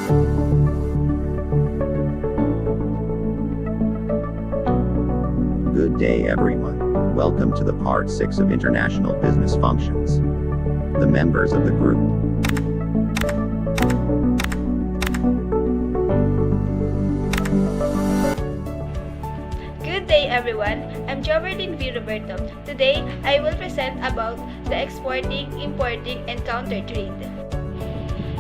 Good day everyone. Welcome to the part 6 of International Business Functions. The members of the group. Good day everyone, I'm Joverdin V. Roberto. Today, I will present about the exporting, importing, and counter trade.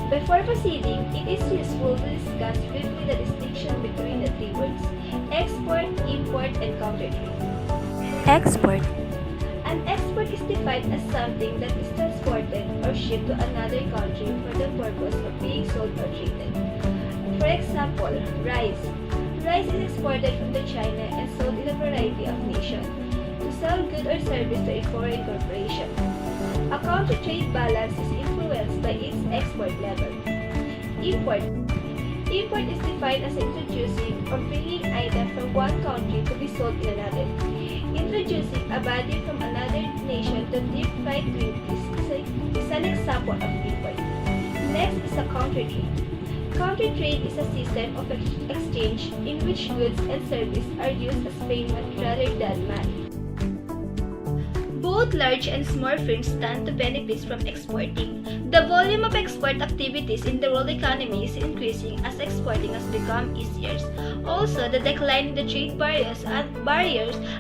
Before proceeding, it is useful to discuss briefly the distinction between the three words, export, import, and counter trade. Export. An export is defined as something that is transported or shipped to another country for the purpose of being sold or traded. For example, rice. Rice is exported from China and sold in a variety of nations to sell good or service to a foreign corporation. A counter trade balance is influenced by its export level. Import. Import is defined as introducing or bringing item from one country to be sold in another. Introducing a body from another nation to deep-fried green peas is an example of import. Next is a counter trade. Counter trade is a system of exchange in which goods and services are used as payment rather than money. Both large and small firms stand to benefit from exporting. The volume of export activities in the world economy is increasing as exporting has become easier. Also, the decline in the trade barriers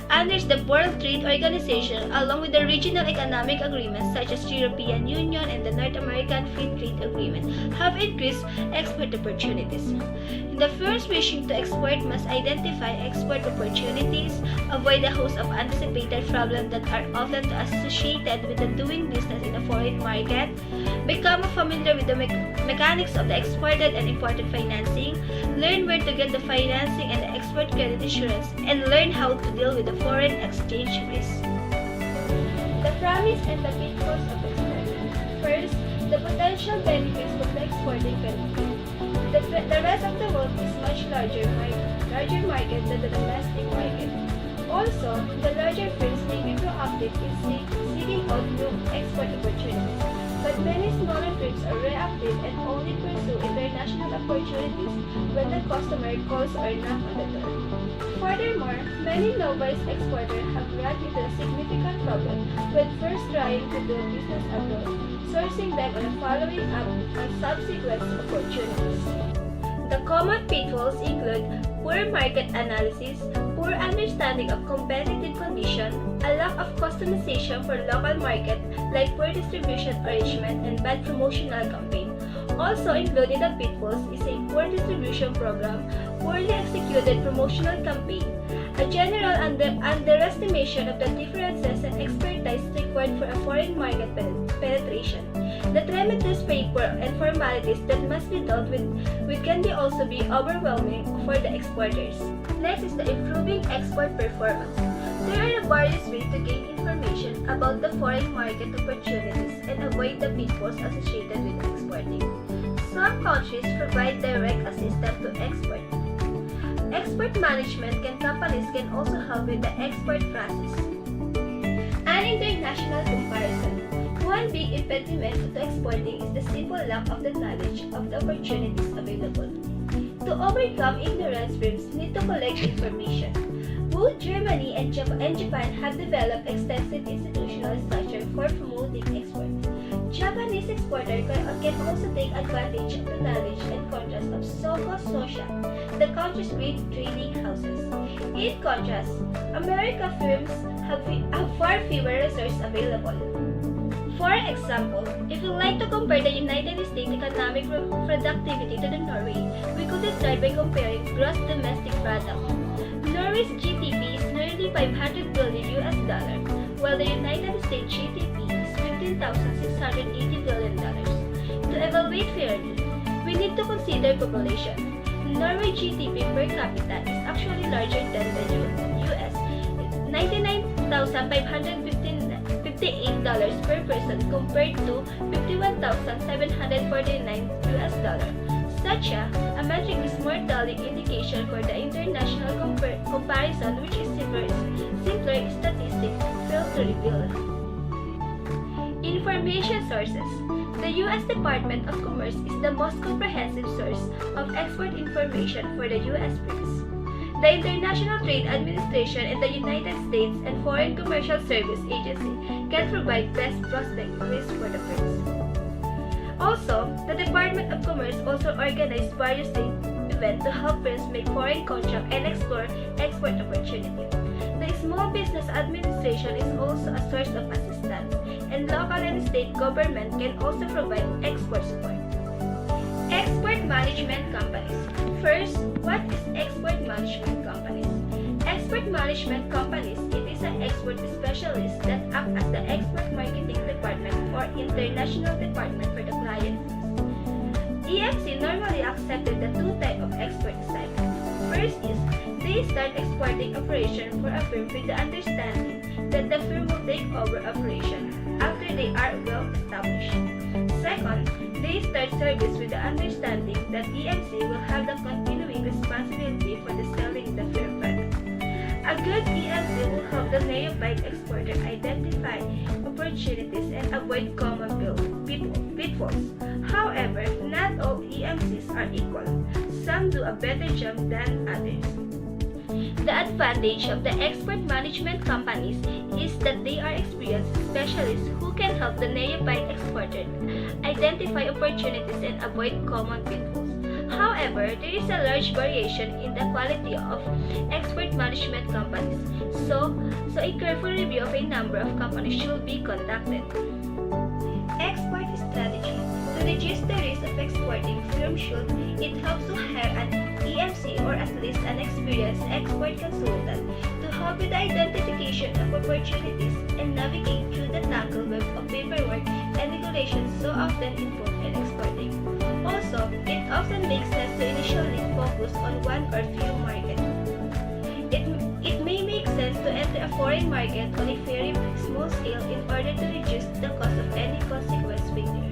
under the World Trade Organization, along with the regional economic agreements such as the European Union and the North American Free Trade Agreement, have increased export opportunities. The firms wishing to export must identify export opportunities, avoid a host of anticipated problems that are often associated with the doing business in a foreign market, become familiar with the mechanics of the exported and imported financing, learn where to get the financing and the export credit insurance, and learn how to deal with the foreign exchange risk. The promise and the pitfalls of exporting. First, the potential benefits of the exporting benefit. The rest of the world is much larger market than the domestic market. Also, the larger firms may be proactive in seeking out new export opportunities, but many smaller firms are reactive and only pursue international opportunities when the customer calls or knocks on the door. Furthermore, many novice exporters have run into a significant problem when first trying to do business abroad, sourcing them and following up on subsequent opportunities. The common pitfalls include poor market analysis, poor understanding of competitive conditions, a lack of customization for local market like poor distribution arrangement and bad promotional campaign. Also included the pitfalls is a poor distribution program, poorly executed promotional campaign, a general underestimation of the differences and expertise required for a foreign market penetration. The tremendous paper and formalities that must be dealt with can also be overwhelming for the exporters. Next is the improving export performance. There are various ways to gain information about the foreign market opportunities and avoid the pitfalls associated with exporting. Some countries provide direct assistance to export. Export management companies can also help with the export process. An international comparison. One big impediment to exporting is the simple lack of the knowledge of the opportunities available. To overcome ignorance, firms need to collect information. Both Germany and Japan have developed extensive institutional structure for promoting export. Japanese exporters can also take advantage of the knowledge and contrast of so-called Sosha, the country's great trading houses. In contrast, American firms have far fewer resources available. For example, if we like to compare the United States economic productivity to the Norway, we could start by comparing gross domestic product. Norway's GDP is nearly $500 billion, while the United States GDP is $15,680 billion. To evaluate fairly, we need to consider population. Norway GDP per capita is actually larger than the US, $99,558 per person compared to $51,749. Such a metric is more telling indication for the international comparison, which is simpler statistics fail to reveal. Information sources. The U.S. Department of Commerce is the most comprehensive source of export information for the U.S. PRIMS. The International Trade Administration and the United States and Foreign Commercial Service Agency can provide best prospect risk for the PRIMS. Also, the Department of Commerce also organized various events to help firms make foreign contract and explore export opportunity. The Small Business Administration is also a source of assistance, and local and state government can also provide export support. Export Management Companies. First, what is Export Management Companies? Export Management Companies, it is an export specialist that act as the export marketing department or international department for the client. EMC normally accepted the two types of export assignments. First is, they start exporting operation for a firm with the understanding that the firm will take over operation after they are well established. Second, they start service with the understanding that EMC will have the continuing responsibility for the selling the firm product. A good EMC will help the neophyte exporter identify opportunities and avoid common pitfalls. However, not all EMCs are equal. Some do a better job than others. The advantage of the export management companies is that they are experienced specialists who can help the neophyte exporter identify opportunities and avoid common pitfalls. However, there is a large variation in the quality of export management companies, so a careful review of a number of companies should be conducted. Export strategy. To reduce the risk of exporting, firms should it helps to hire an EMC or at least an experienced export consultant to help with the identification of opportunities and navigate through the tangled web of paperwork and regulations so often involved in exporting. Also, it often makes sense to initially focus on one or few markets. It may make sense to enter a foreign market on a very small scale in order to reduce the cost of any consequence failure.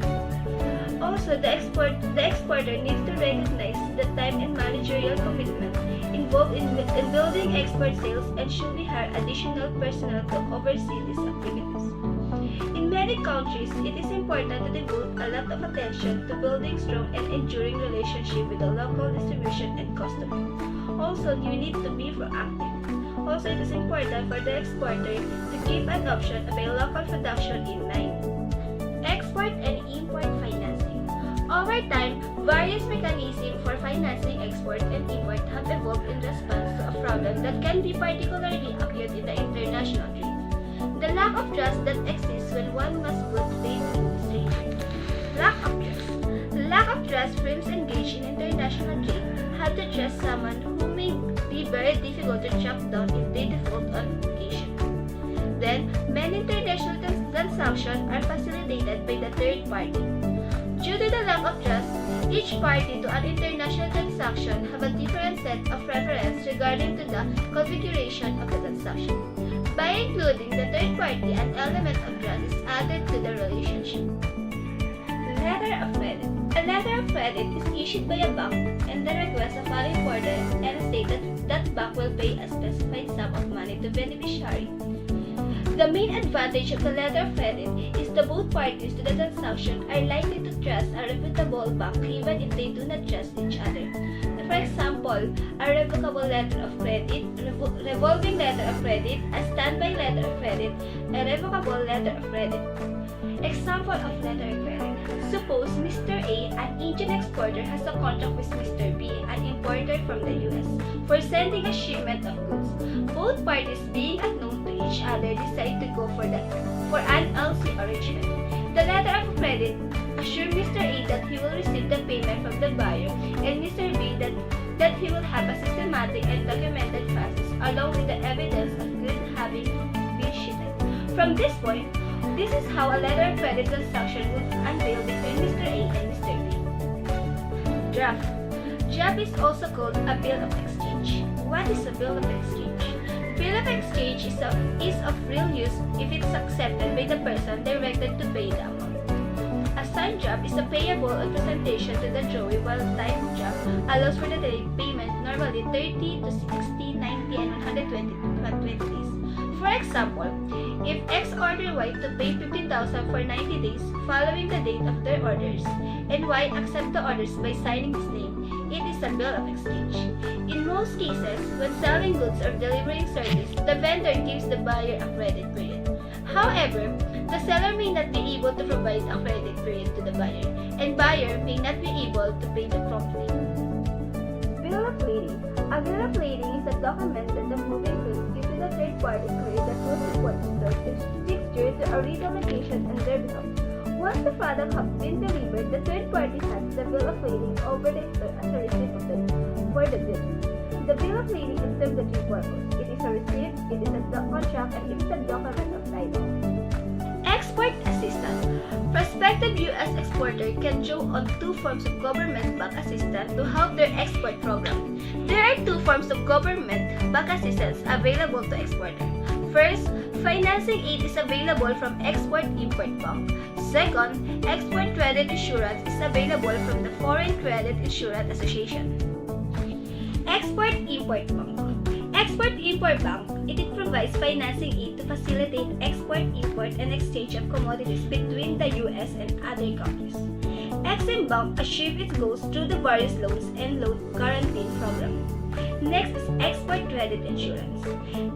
Also, the exporter needs to recognize the time and managerial commitment involved in building export sales and should hire additional personnel to oversee these activities. In many countries, it is important to devote a lot of attention to building strong and enduring relationships with the local distribution and customer. Also, you need to be proactive. Also, it is important for the exporter to keep an option of a local production in mind. Export and import financing. Over time, various mechanisms for financing export and import have evolved in response to a problem that can be particularly acute in the international trade. The lack of trust that exists when one must put faith in the stranger. Lack of trust. Lack of trust firms engaged in international trade have to trust someone who may be very difficult to track down if they default on occasion. Then, many international transactions are facilitated by the third party. Due to the lack of trust, each party to an international transaction have a different set of preference regarding to the configuration of the transaction. By including the third party, an element of trust is added to the relationship. Letter of credit. A letter of credit is issued by a bank and the request of an importer and stated that bank will pay a specified sum of money to beneficiary. The main advantage of the letter of credit is that both parties to the transaction are likely to trust a reputable bank even if they do not trust each other. For example, a revocable letter of credit, revolving letter of credit, a standby letter of credit, a revocable letter of credit. Example of letter of credit. Suppose Mr. A, an Indian exporter, has a contract with Mr. B, an importer from the US, for sending a shipment of goods. Both parties, being unknown to each other, decide to go for an LC arrangement. The letter of credit assures Mr. A that he will receive the payment from the buyer and Mr. B that he will have a systematic and documented process along with the evidence of goods having been shipped. From this point, this is how a letter of credit transaction would unveil between Mr. A and Mr. B. Draft. Draft is also called a bill of exchange. What is a bill of exchange? Bill of exchange is of real use if it is accepted by the person directed to pay the amount. A signed draft is a payable on presentation to the drawee, while time draft allows for the delayed payment, normally 30 to 60, 90, and 120 days. For example, If X order Y to pay 15,000 for 90 days following the date of their orders, and Y accept the orders by signing his name, it is a bill of exchange. In most cases, when selling goods or delivering service, the vendor gives the buyer a credit period. However, the seller may not be able to provide a credit period to the buyer, and buyer may not be able to pay them promptly. Bill of lading. A bill of lading is a document that the moving goods give to the third-party courier that will report the fixture to a legal location on their behalf. Once the product has been delivered, the third party has the bill of lading over the store as a receipt for the bill. The bill of lading is served the three purposes. It is a receipt, it is a contract, and it is a document of title. Export assistance. Prospective U.S. exporter can draw on two forms of government-backed assistance to help their export program. There are two forms of government-backed assistance available to exporters. First, financing aid is available from Export-Import Bank. Second, export credit insurance is available from the Foreign Credit Insurance Association. Export-Import Bank. Export-Import Bank, it provides financing aid to facilitate export, import, and exchange of commodities between the U.S. and other countries. Exim Bank achieves its goals through the various loans and loan guarantee program. Next is export credit insurance.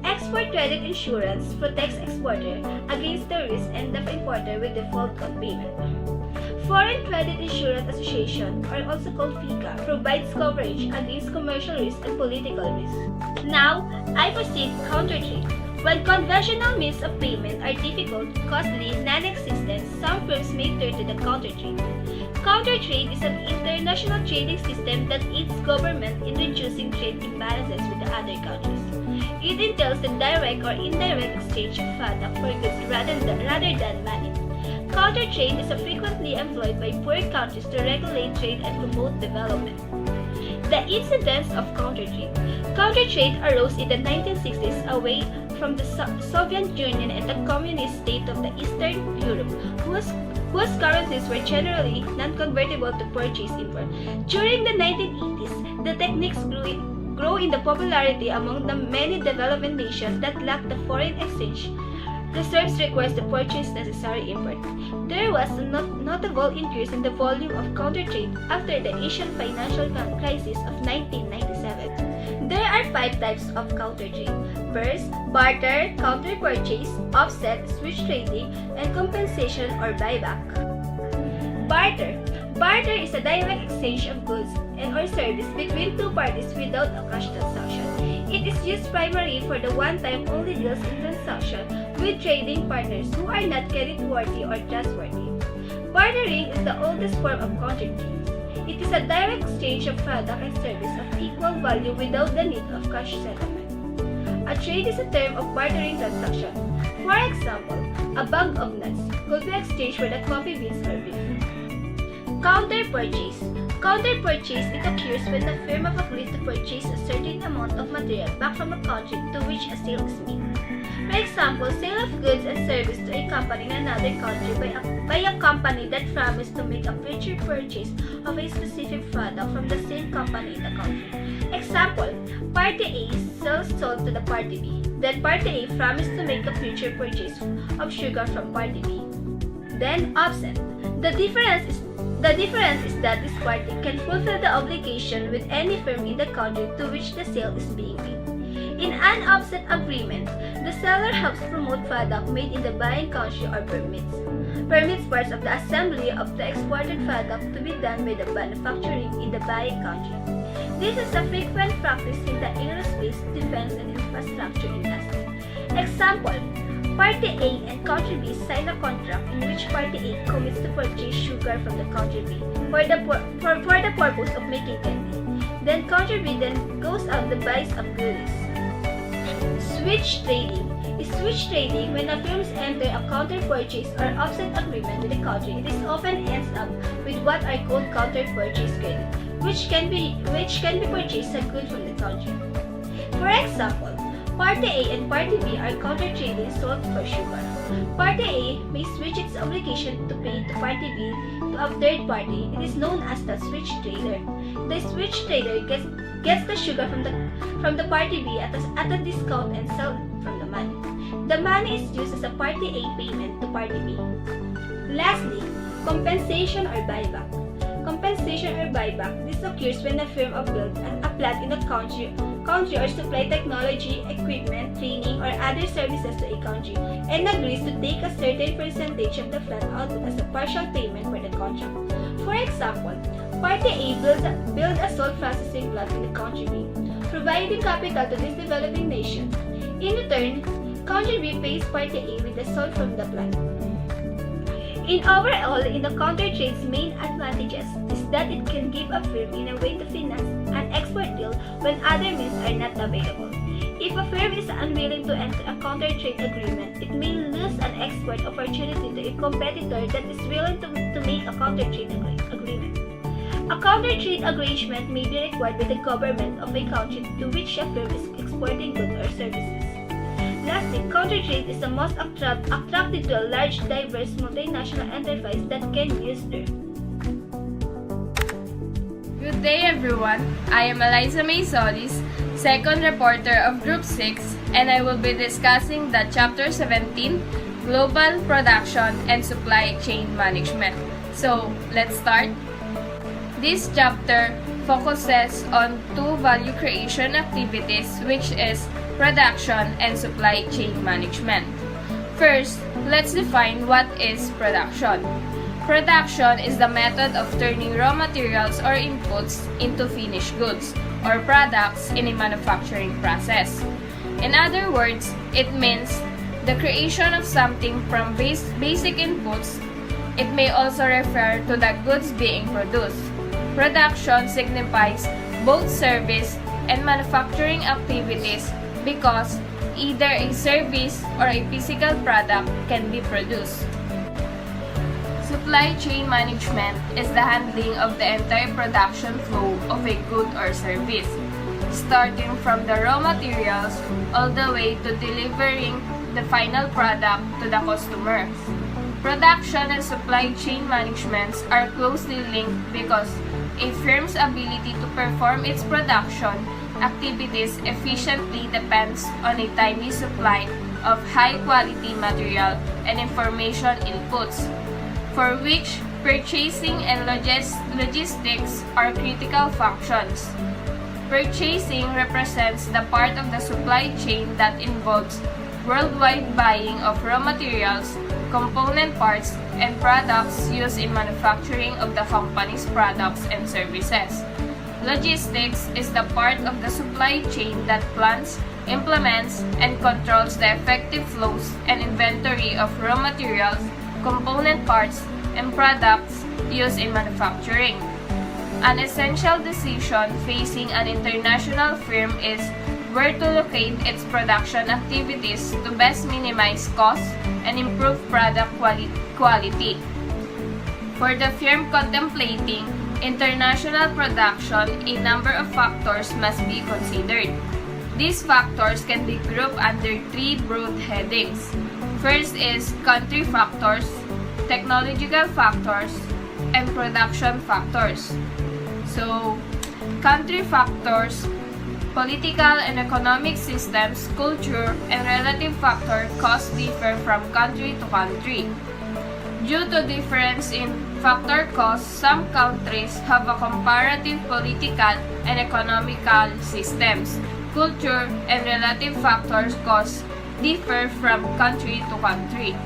Export credit insurance protects exporter against the risk and the importer will default on payment. Foreign Credit Insurance Association, or also called FICA, provides coverage against commercial risk and political risk. Now, I proceed countertrade. When conventional means of payment are difficult, costly, non-existent, some firms may turn to the countertrade. Countertrade is an international trading system that aids government in reducing trade imbalances with the other countries. It entails the direct or indirect exchange of product for goods rather than money. Countertrade is frequently employed by poor countries to regulate trade and promote development. The incidence of countertrade. Countertrade arose in the 1960s away from the Soviet Union and the communist state of the Eastern Europe, whose currencies were generally non-convertible to purchase import. During the 1980s, the techniques grew in the popularity among the many developing nations that lacked the foreign exchange reserves required to purchase necessary import. There was a notable increase in the volume of countertrade after the Asian financial crisis of 1997. There are 5 types of countertrade. First, barter, counter-purchase, offset, switch trading, and compensation or buyback. Barter. Barter is a direct exchange of goods and or service between two parties without a cash transaction. It is used primarily for the one-time only deals in transaction with trading partners who are not creditworthy or trustworthy. Bartering is the oldest form of countertrade. It is a direct exchange of product and service of equal value without the need of cash settlement. A trade is a term of bartering transaction. For example, a bag of nuts could be exchanged for the coffee beans or beef. Counter-purchase. Counter-purchase it occurs when the firm agrees to purchase a certain amount of material back from a country to which a sale is made. For example, sale of goods and service to a company in another country by a company that promised to make a future purchase of a specific product from the same company in the country. Example, Party A sells salt to the Party B. Then Party A promised to make a future purchase of sugar from Party B. Then offset. The difference is that this party can fulfill the obligation with any firm in the country to which the sale is being made. In an offset agreement, the seller helps promote product made in the buying country or permits parts of the assembly of the exported product to be done by the manufacturing in the buying country. This is a frequent practice in the aerospace, defense, and infrastructure industry. Example, Party A and Country B sign a contract in which Party A commits to purchase sugar from the Country B for the purpose of making candy. Then Country B then goes out and buys of goodies. Switch trading. Switch trading, when the firms enter a counter-purchase or offset agreement with the country, it is often ends up with what are called counter-purchase credit, which can be purchased a good from the country. For example, Party A and Party B are counter-trading salt for sugar. Party A may switch its obligation to pay to Party B to a third party. It is known as the switch trader. The switch trader gets the sugar from the Party B at a discount and sells from the money. The money is used as a Party A payment to Party B. Lastly, compensation or buyback. Compensation or buyback, this occurs when a firm builds a plant in a country or supply technology, equipment, training, or other services to a country and agrees to take a certain percentage of the plant output as a partial payment for the contract. For example, Party A builds a salt processing plant in the country B, providing capital to this developing nation. In return, country B pays Party A with the salt from the plant. In the counter trade's main advantages is that it can give a firm in a way to finance an export deal when other means are not available. If a firm is unwilling to enter a counter trade agreement, it may lose an export opportunity to a competitor that is willing to make a counter trade agreement. A counter trade arrangement may be required by the government of a country to which a firm is exporting goods or services. Lastly, counter trade is the most attractive to a large, diverse multinational enterprise that can use them. Good day everyone, I am Eliza May Solis, second reporter of Group 6, and I will be discussing the Chapter 17, Global Production and Supply Chain Management. So, let's start. This chapter focuses on two value creation activities, which is production and supply chain management. First, let's define what is production. Production is the method of turning raw materials or inputs into finished goods or products in a manufacturing process. In other words, it means the creation of something from basic inputs. It may also refer to the goods being produced. Production signifies both service and manufacturing activities because either a service or a physical product can be produced. Supply chain management is the handling of the entire production flow of a good or service, starting from the raw materials all the way to delivering the final product to the customer. Production and supply chain management are closely linked because a firm's ability to perform its production activities efficiently depends on a timely supply of high-quality material and information inputs, for which purchasing and logistics are critical functions. Purchasing represents the part of the supply chain that involves worldwide buying of raw materials, component parts, and products used in manufacturing of the company's products and services. Logistics is the part of the supply chain that plans, implements, and controls the effective flows and inventory of raw materials, component parts, and products used in manufacturing. An essential decision facing an international firm is where to locate its production activities to best minimize costs and improve product quality. For the firm contemplating international production, a number of factors must be considered. These factors can be grouped under three broad headings. First is country factors, technological factors, and production factors. So, country factors, political and economic systems, culture, and relative factor costs differ from country to country. Due to difference in factor costs, some countries have a comparative political and economical systems. Culture and relative factors costs differ from country to country.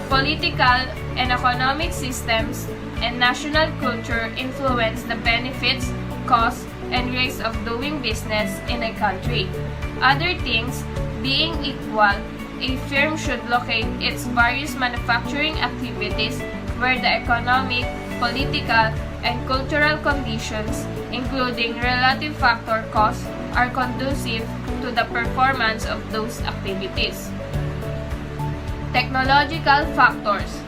Political and economic systems and national culture influence the benefits, costs, and rates of doing business in a country. Other things being equal, a firm should locate its various manufacturing activities where the economic, political, and cultural conditions, including relative factor costs, are conducive to the performance of those activities. Technological factors.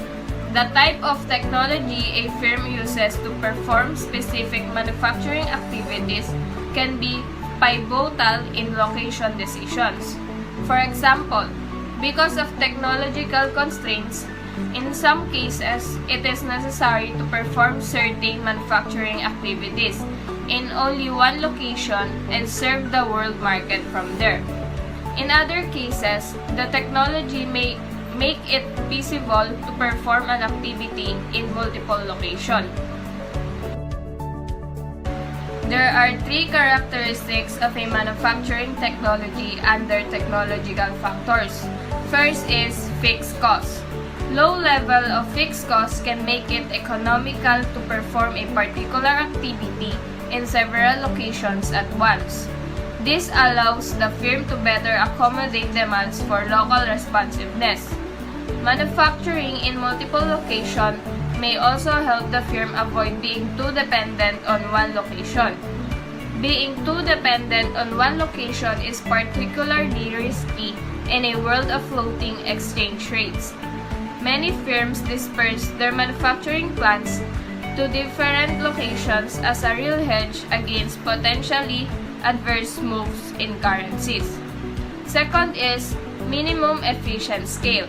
The type of technology a firm uses to perform specific manufacturing activities can be pivotal in location decisions. For example, because of technological constraints, in some cases, it is necessary to perform certain manufacturing activities in only one location and serve the world market from there. In other cases, the technology may make it feasible to perform an activity in multiple locations. There are three characteristics of a manufacturing technology under technological factors. First is fixed cost. Low level of fixed costs can make it economical to perform a particular activity in several locations at once. This allows the firm to better accommodate demands for local responsiveness. Manufacturing in multiple locations may also help the firm avoid being too dependent on one location. Being too dependent on one location is particularly risky in a world of floating exchange rates. Many firms disperse their manufacturing plants to different locations as a real hedge against potentially adverse moves in currencies. Second is minimum efficient scale.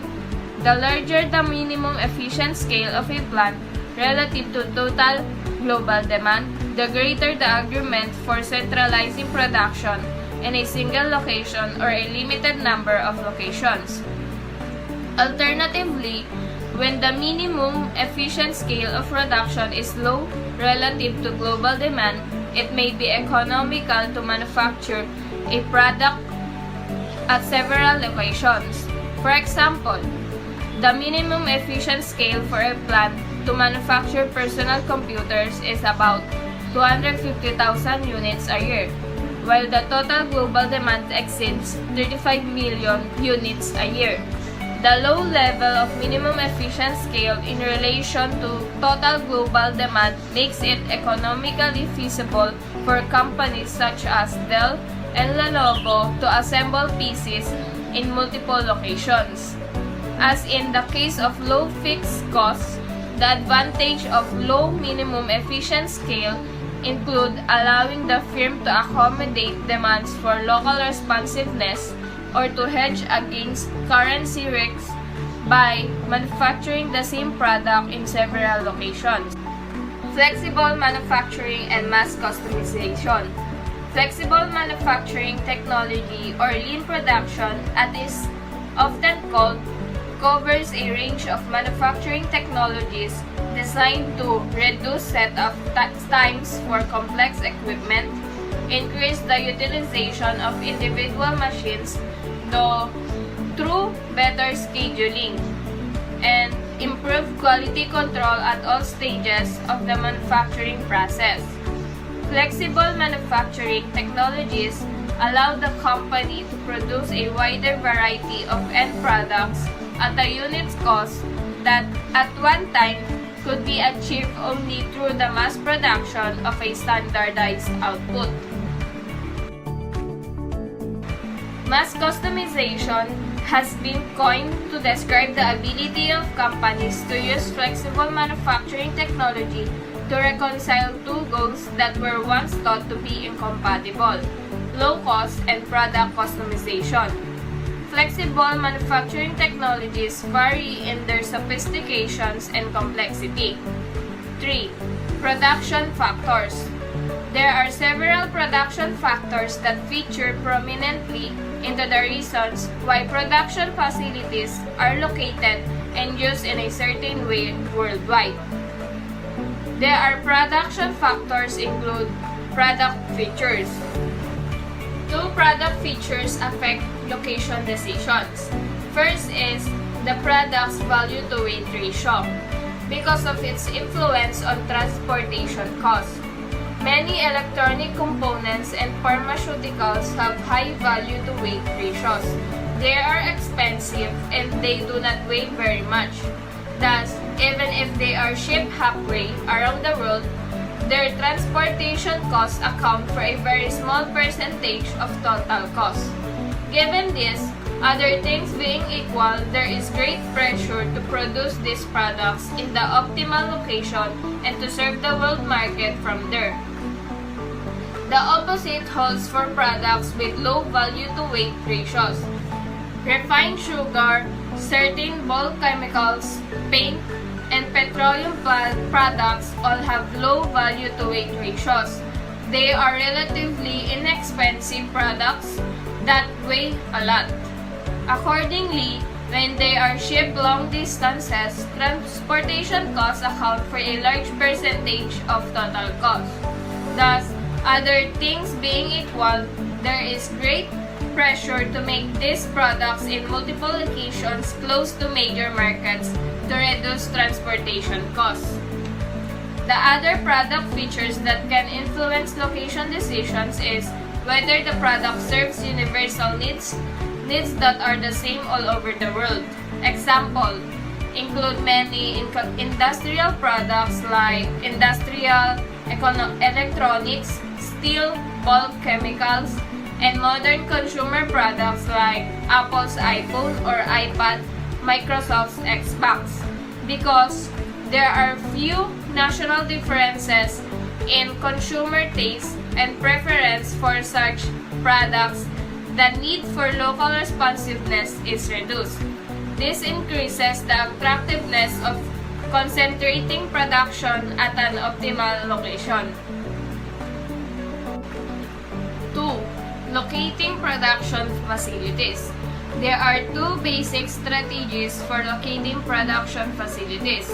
The larger the minimum efficient scale of a plant relative to total global demand, the greater the argument for centralizing production in a single location or a limited number of locations. Alternatively, when the minimum efficient scale of production is low relative to global demand, it may be economical to manufacture a product at several locations. For example, the minimum efficient scale for a plant to manufacture personal computers is about 250,000 units a year, while the total global demand exceeds 35 million units a year. The low level of minimum efficient scale in relation to total global demand makes it economically feasible for companies such as Dell and Lenovo to assemble PCs in multiple locations. As in the case of low fixed costs, the advantage of low minimum efficient scale include allowing the firm to accommodate demands for local responsiveness or to hedge against currency risks by manufacturing the same product in several locations. Flexible manufacturing and mass customization. Flexible manufacturing technology or lean production, as is often called, covers a range of manufacturing technologies designed to reduce setup times for complex equipment, increase the utilization of individual machines through better scheduling, and improve quality control at all stages of the manufacturing process. Flexible manufacturing technologies allow the company to produce a wider variety of end products at a unit cost that at one time could be achieved only through the mass production of a standardized output. Mass customization has been coined to describe the ability of companies to use flexible manufacturing technology to reconcile two goals that were once thought to be incompatible: low cost and product customization. Flexible manufacturing technologies vary in their sophistications and complexity. 3. Production factors. There are several production factors that feature prominently into the reasons why production facilities are located and used in a certain way worldwide. There are production factors include product features. Two product features affect location decisions. First is the product's value to weight ratio because of its influence on transportation costs. Many electronic components and pharmaceuticals have high value to weight ratios. They are expensive and they do not weigh very much. Thus, even if they are shipped halfway around the world, their transportation costs account for a very small percentage of total cost. Given this, other things being equal, there is great pressure to produce these products in the optimal location and to serve the world market from there. The opposite holds for products with low value to weight ratios. Refined sugar, certain bulk chemicals, paint, and petroleum products all have low value to weight ratios. They are relatively inexpensive products, that weigh a lot. Accordingly, when they are shipped long distances, transportation costs account for a large percentage of total cost. Thus, other things being equal, there is great pressure to make these products in multiple locations close to major markets to reduce transportation costs. The other product features that can influence location decisions is whether the product serves universal needs that are the same all over the world. Example include many industrial products like industrial electronics, steel, bulk chemicals, and modern consumer products like Apple's iPhone or iPad, Microsoft's Xbox, because there are few national differences in consumer taste and preference for such products. The need for local responsiveness is reduced. This increases the attractiveness of concentrating production at an optimal location. 2. Locating production facilities. There are two basic strategies for locating production facilities.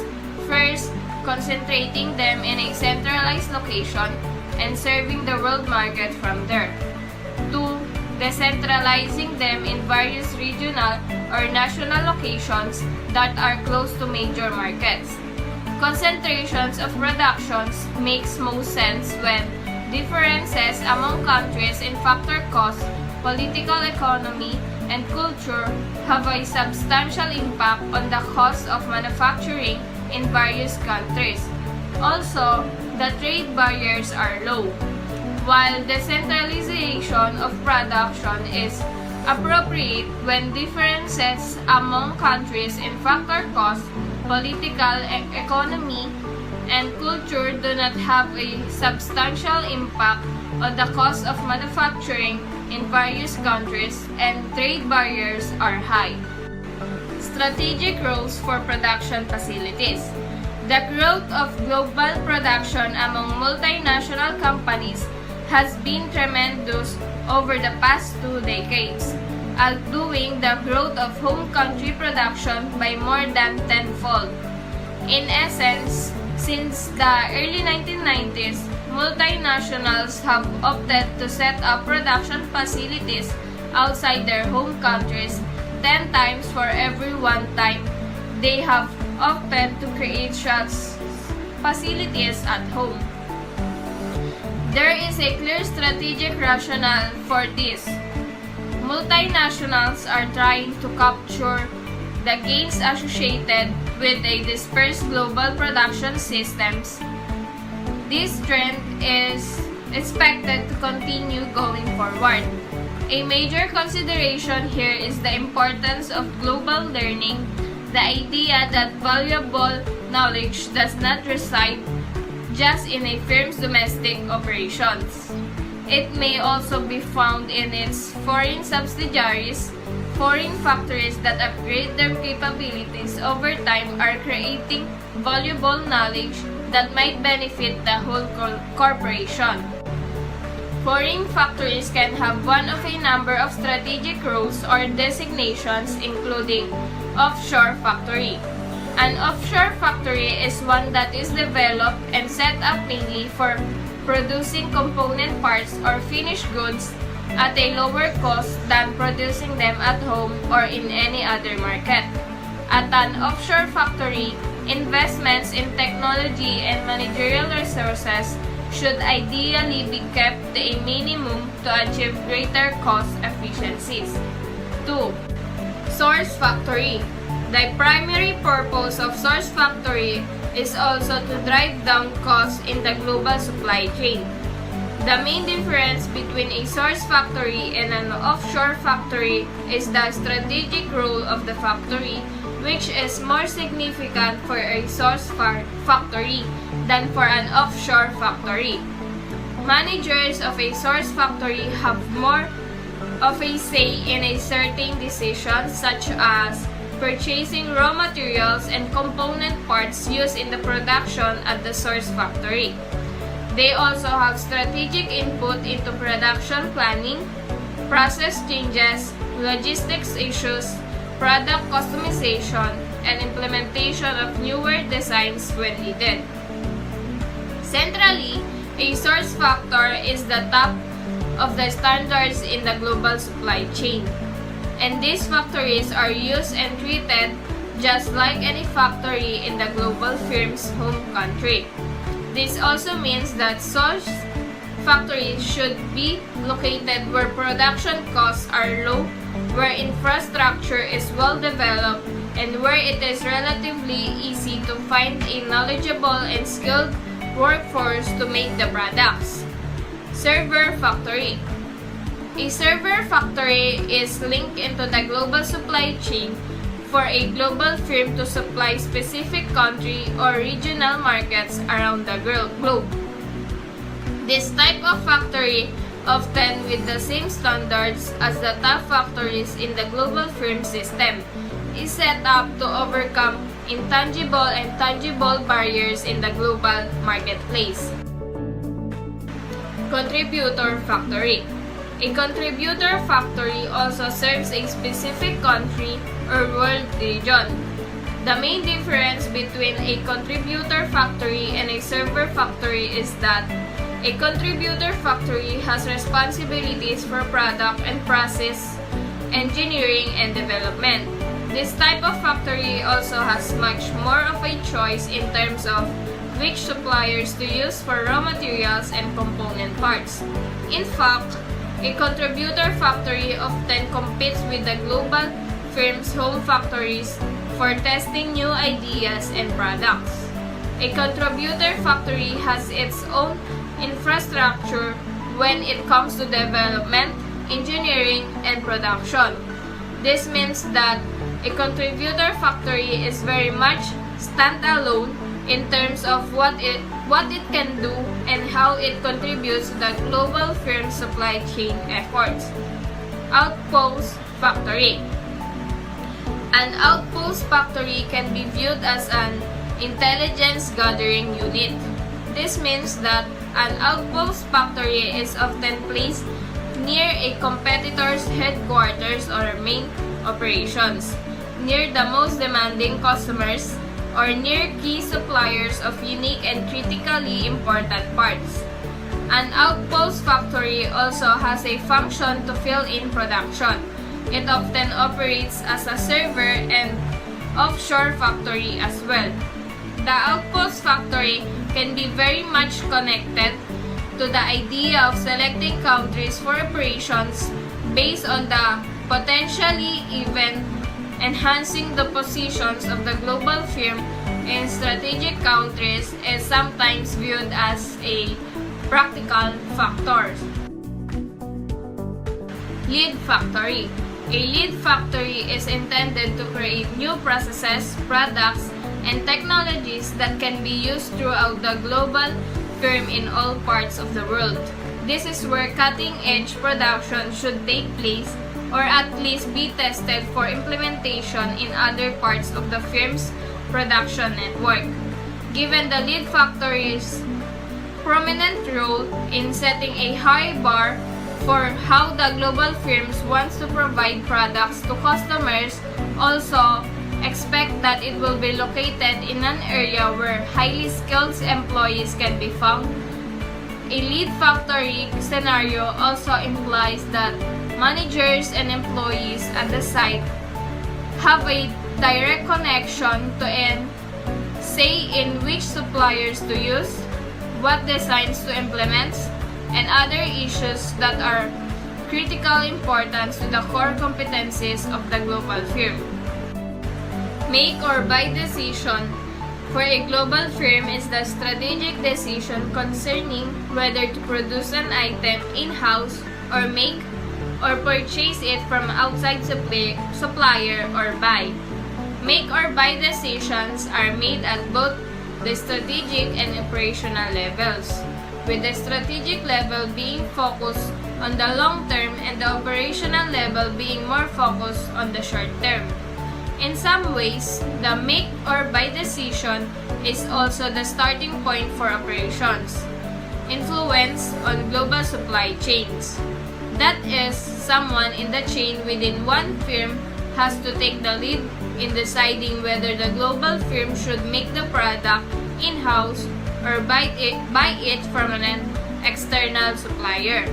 First, concentrating them in a centralized location and serving the world market from there. 2. Decentralizing them in various regional or national locations that are close to major markets. Concentrations of productions makes most sense when differences among countries in factor cost, political economy, and culture have a substantial impact on the cost of manufacturing in various countries. Also, the trade barriers are low. While decentralization of production is appropriate when differences among countries in factor cost, political economy, and culture do not have a substantial impact on the cost of manufacturing in various countries and trade barriers are high. Strategic roles for production facilities. The growth of global production among multinational companies has been tremendous over the past 2 decades, outdoing the growth of home country production by more than tenfold. In essence, since the early 1990s, multinationals have opted to set up production facilities outside their home countries 10 times for every one time they have opted to create such facilities at home. There is a clear strategic rationale for this. Multinationals are trying to capture the gains associated with a dispersed global production systems. This trend is expected to continue going forward. A major consideration here is the importance of global learning, the idea that valuable knowledge does not reside just in a firm's domestic operations. It may also be found in its foreign subsidiaries. Foreign factories that upgrade their capabilities over time are creating valuable knowledge that might benefit the whole corporation. Foreign factories can have one of a number of strategic roles or designations, including offshore factory. An offshore factory is one that is developed and set up mainly for producing component parts or finished goods at a lower cost than producing them at home or in any other market. At an offshore factory, investments in technology and managerial resources should ideally be kept to a minimum to achieve greater cost efficiencies. 2. Source factory. The primary purpose of source factory is also to drive down costs in the global supply chain. The main difference between a source factory and an offshore factory is the strategic role of the factory, which is more significant for a source factory than for an offshore factory. Managers of a source factory have more of a say in a certain decisions, such as purchasing raw materials and component parts used in the production at the source factory. They also have strategic input into production planning, process changes, logistics issues, product customization, and implementation of newer designs when needed. Centrally, a source factor is the top of the standards in the global supply chain, and these factories are used and treated just like any factory in the global firm's home country. This also means that source factories should be located where production costs are low, where infrastructure is well developed, and where it is relatively easy to find a knowledgeable and skilled workforce to make the products. Server factory. A server factory is linked into the global supply chain for a global firm to supply specific country or regional markets around the globe. This type of factory, often with the same standards as the top factories in the global firm system, is set up to overcome intangible and tangible barriers in the global marketplace. Contributor factory. A contributor factory also serves a specific country or world region. The main difference between a contributor factory and a server factory is that a contributor factory has responsibilities for product and process engineering and development. This type of factory also has much more of a choice in terms of which suppliers to use for raw materials and component parts. In fact, a contributor factory often competes with the global firm's home factories for testing new ideas and products. A contributor factory has its own infrastructure when it comes to development, engineering, and production. This means that a contributor factory is very much standalone in terms of what it can do and how it contributes to the global firm supply chain efforts. Outpost factory. An outpost factory can be viewed as an intelligence gathering unit. This means that an outpost factory is often placed near a competitor's headquarters or main operations, near the most demanding customers, or near key suppliers of unique and critically important parts. An outpost factory also has a function to fill in production. It often operates as a server and offshore factory as well. The outpost factory can be very much connected to the idea of selecting countries for operations based on the potentially even enhancing the positions of the global firm in strategic countries is sometimes viewed as a practical factor. Lead factory. A lead factory is intended to create new processes, products, and technologies that can be used throughout the global firm in all parts of the world. This is where cutting-edge production should take place or at least be tested for implementation in other parts of the firm's production network. Given the lead factory's prominent role in setting a high bar for how the global firms wants to provide products to customers, also expect that it will be located in an area where highly skilled employees can be found. A lead factory scenario also implies that managers and employees at the site have a direct connection to and say in which suppliers to use, what designs to implement, and other issues that are critical importance to the core competencies of the global firm. Make or buy decision for a global firm is the strategic decision concerning whether to produce an item in-house or make or purchase it from outside supplier or buy. Make or buy decisions are made at both the strategic and operational levels, with the strategic level being focused on the long term and the operational level being more focused on the short term. In some ways, the make or buy decision is also the starting point for operations. Influence on global supply chains. That is, someone in the chain within one firm has to take the lead in deciding whether the global firm should make the product in-house or buy it from an external supplier.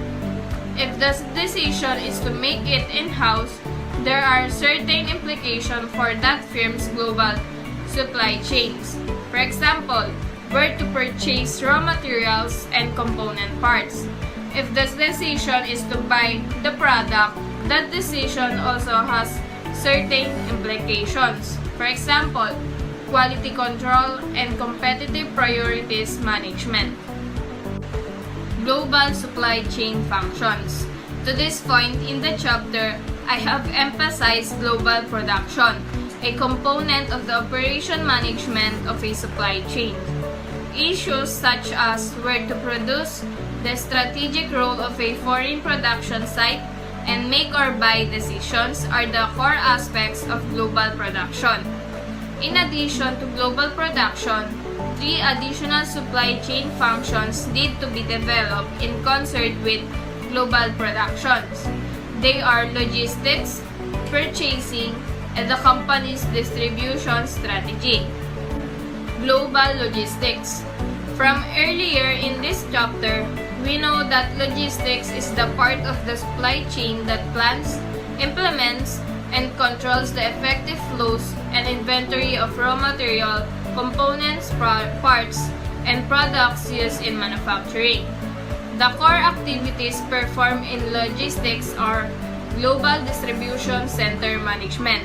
If the decision is to make it in-house, there are certain implications for that firm's global supply chains. For example, where to purchase raw materials and component parts. If the decision is to buy the product, that decision also has certain implications. For example, quality control and competitive priorities management. Global supply chain functions. To this point in the chapter, I have emphasized global production, a component of the operation management of a supply chain. Issues such as where to produce, the strategic role of a foreign production site, and make or buy decisions are the core aspects of global production. In addition to global production, 3 additional supply chain functions need to be developed in concert with global productions. They are logistics, purchasing, and the company's distribution strategy. Global logistics. From earlier in this chapter, we know that logistics is the part of the supply chain that plans, implements, and controls the effective flows and inventory of raw material, components, parts, and products used in manufacturing. The core activities performed in logistics are Global Distribution Center Management.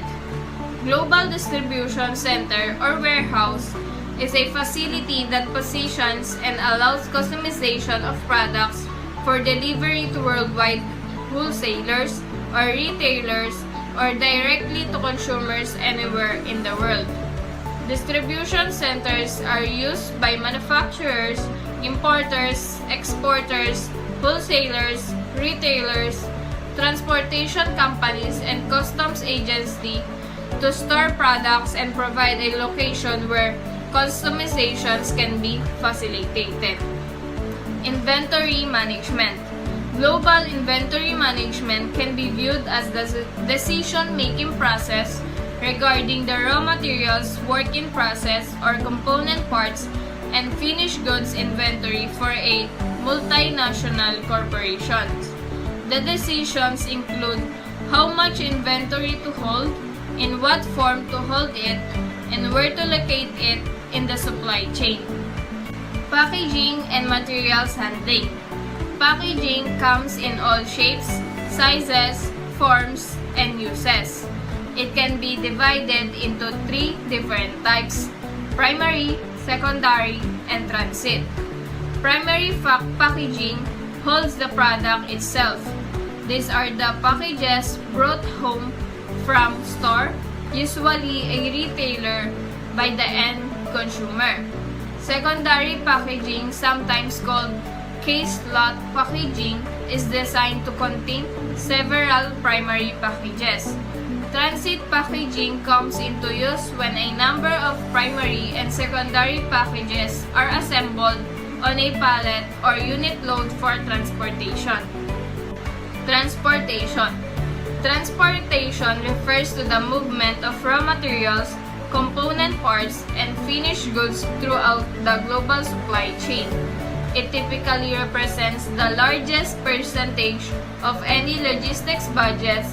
Global Distribution Center or warehouse is a facility that positions and allows customization of products for delivery to worldwide wholesalers or retailers or directly to consumers anywhere in the world. Distribution centers are used by manufacturers, importers, exporters, wholesalers, retailers, transportation companies, and customs agencies to store products and provide a location where customizations can be facilitated. Inventory management. Global inventory management can be viewed as the decision-making process regarding the raw materials, work in process, or component parts and finished goods inventory for a multinational corporation. The decisions include how much inventory to hold, in what form to hold it, and where to locate it in the supply chain. Packaging and materials handling. Packaging comes in all shapes, sizes, forms, and uses. It can be divided into 3 different types: primary, secondary, and transit. Primary packaging holds the product itself. These are the packages brought home from store, usually a retailer, by the end consumer. Secondary packaging, sometimes called case lot packaging, is designed to contain several primary packages. Transit packaging comes into use when a number of primary and secondary packages are assembled on a pallet or unit load for transportation. Transportation. Transportation refers to the movement of raw materials, component parts, and finished goods throughout the global supply chain. It typically represents the largest percentage of any logistics budgets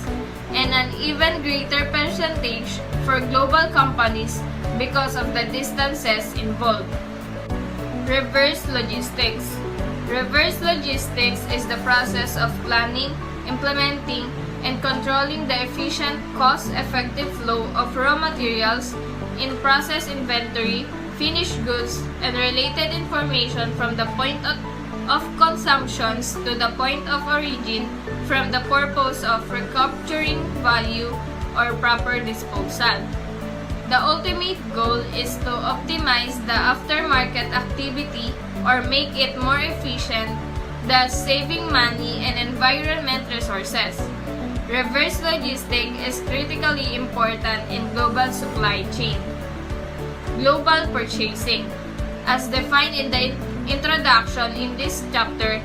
and an even greater percentage for global companies because of the distances involved. Reverse logistics. Reverse logistics is the process of planning, implementing, and controlling the efficient, cost-effective flow of raw materials, in-process inventory, finished goods, and related information from the point of consumption to the point of origin from the purpose of recapturing value or proper disposal. The ultimate goal is to optimize the aftermarket activity or make it more efficient, thus saving money and environment resources. Reverse logistics is critically important in global supply chain. Global purchasing. As defined in the introduction in this chapter,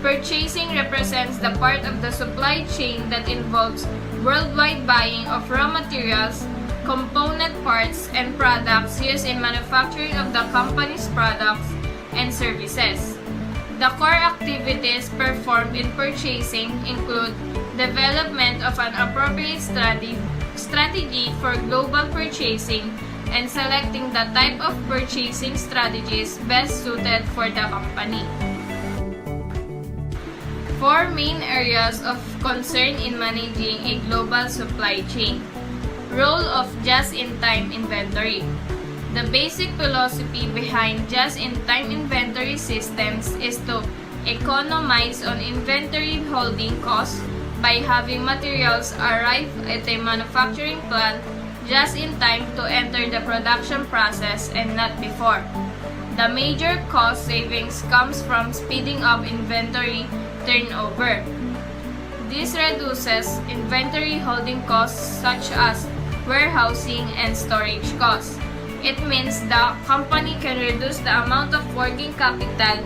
Purchasing represents the part of the supply chain that involves worldwide buying of raw materials, component parts, and products used in manufacturing of the company's products and services. The core activities performed in purchasing include development of an appropriate strategy for global purchasing and selecting the type of purchasing strategies best suited for the company. Four main areas of concern in managing a global supply chain. Role of just-in-time inventory. The basic philosophy behind just-in-time inventory systems is to economize on inventory holding costs by having materials arrive at a manufacturing plant just in time to enter the production process and not before. The major cost savings comes from speeding up inventory turnover. This reduces inventory holding costs such as warehousing and storage costs. It means the company can reduce the amount of working capital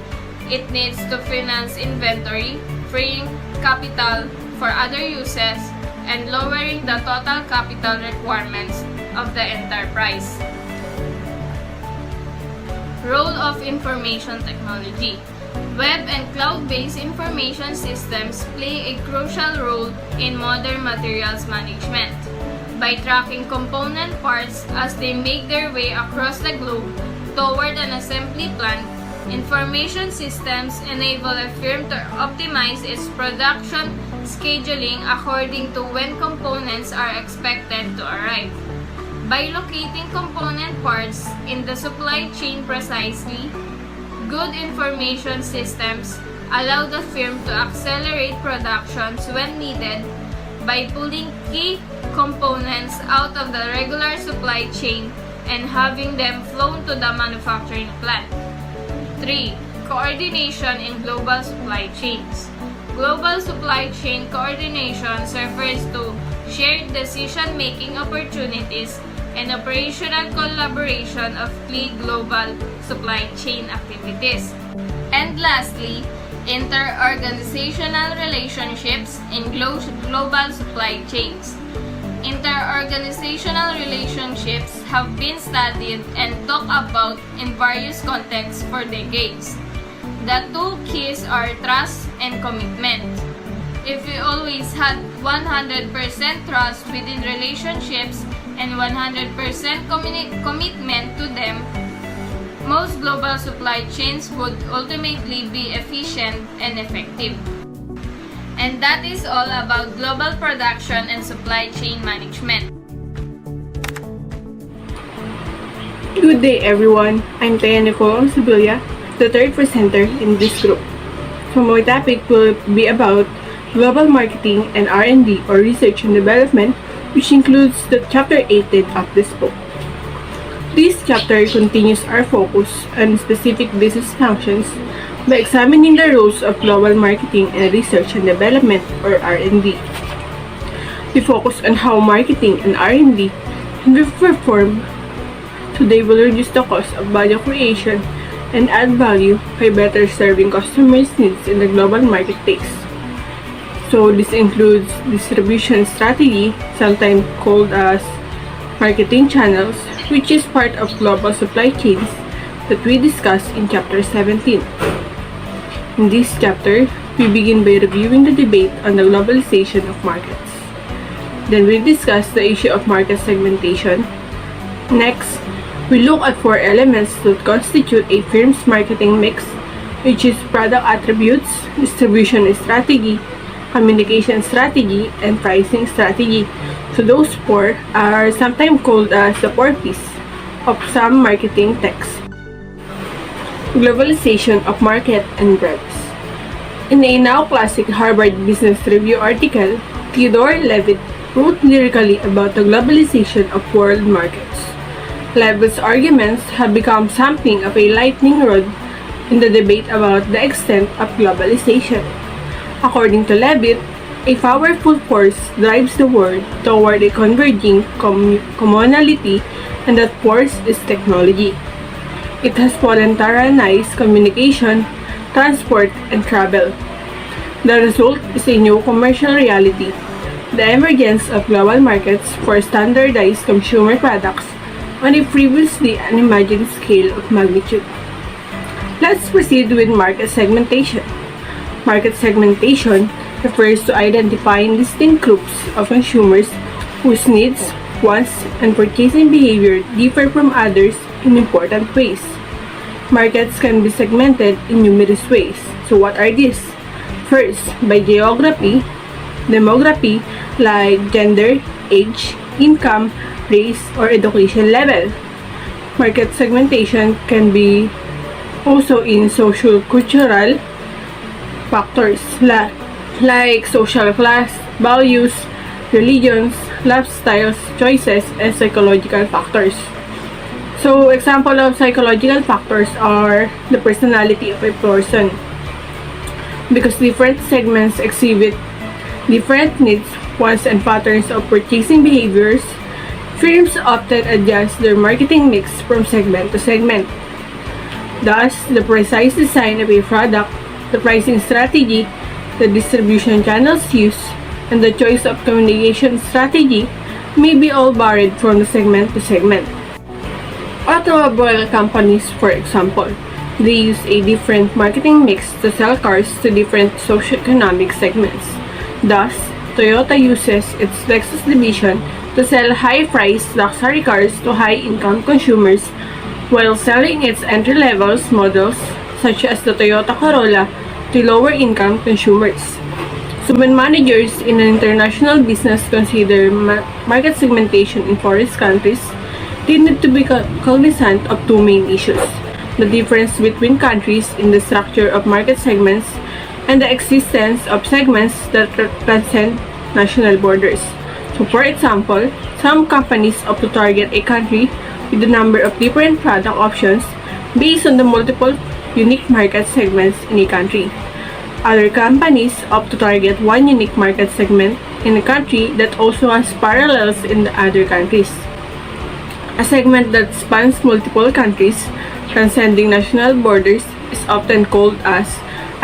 it needs to finance inventory, freeing capital for other uses, and lowering the total capital requirements of the enterprise. Role of information technology. Web and cloud-based information systems play a crucial role in modern materials management. By tracking component parts as they make their way across the globe toward an assembly plant, information systems enable a firm to optimize its production scheduling according to when components are expected to arrive. By locating component parts in the supply chain precisely, good information systems allow the firm to accelerate productions when needed by pulling key components out of the regular supply chain and having them flown to the manufacturing plant. 3. Coordination in global supply chains. Global supply chain coordination refers to shared decision-making opportunities and operational collaboration of key global supply chain activities. And lastly, inter-organizational relationships in global supply chains. Inter-organizational relationships have been studied and talked about in various contexts for decades. The two keys are trust and commitment. If we always had 100% trust within relationships and 100% commitment to them, most global supply chains would ultimately be efficient and effective. And that is all about global production and supply chain management. Good day everyone, I'm Taya Nicole Sibilia, the third presenter in this group. So my topic will be about global marketing and R&D or research and development, which includes the chapter 18 of this book. This chapter continues our focus on specific business functions by examining the roles of global marketing and research and development or R&D. We focus on how marketing and R&D can be performed so they will reduce the cost of value creation and add value by better serving customers' needs in the global marketplace. So this includes distribution strategy, sometimes called as marketing channels, which is part of global supply chains that we discussed in chapter 17. In this chapter, we begin by reviewing the debate on the globalization of markets. Then we discuss the issue of market segmentation. Next, we look at four elements that constitute a firm's marketing mix, which is product attributes, distribution strategy, communication strategy, and pricing strategy. So those four are sometimes called as the four P's of some marketing texts. Globalization of market and breadth. In a now classic Harvard Business Review article, Theodore Levitt wrote lyrically about the globalization of world markets. Levitt's arguments have become something of a lightning rod in the debate about the extent of globalization. According to Levitt, a powerful force drives the world toward a converging commonality, and that force is technology. It has voluntarized communication, transport, and travel. The result is a new commercial reality, the emergence of global markets for standardized consumer products on a previously unimagined scale of magnitude. Let's proceed with market segmentation. Market segmentation refers to identifying distinct groups of consumers whose needs, wants, and purchasing behavior differ from others in important ways. Markets can be segmented in numerous ways. So what are these? First, by geography, demography like gender, age, income, race, or education level. Market segmentation can be also in social-cultural factors like social class, values, religions, lifestyles, choices, and psychological factors. So, example of psychological factors are the personality of a person. Because different segments exhibit different needs, wants, and patterns of purchasing behaviors, firms often adjust their marketing mix from segment to segment. Thus, the precise design of a product, the pricing strategy, the distribution channels used, and the choice of communication strategy may be all varied from the segment to segment. Automobile companies, for example, they use a different marketing mix to sell cars to different socioeconomic segments. Thus, Toyota uses its Lexus division to sell high-priced luxury cars to high-income consumers while selling its entry-level models such as the Toyota Corolla to lower-income consumers. So when managers in an international business consider market segmentation in foreign countries, they need to be cognizant of two main issues: the difference between countries in the structure of market segments and the existence of segments that transcend national borders. So for example, some companies opt to target a country with a number of different product options based on the multiple unique market segments in a country. Other companies opt to target one unique market segment in a country that also has parallels in the other countries. A segment that spans multiple countries, transcending national borders, is often called as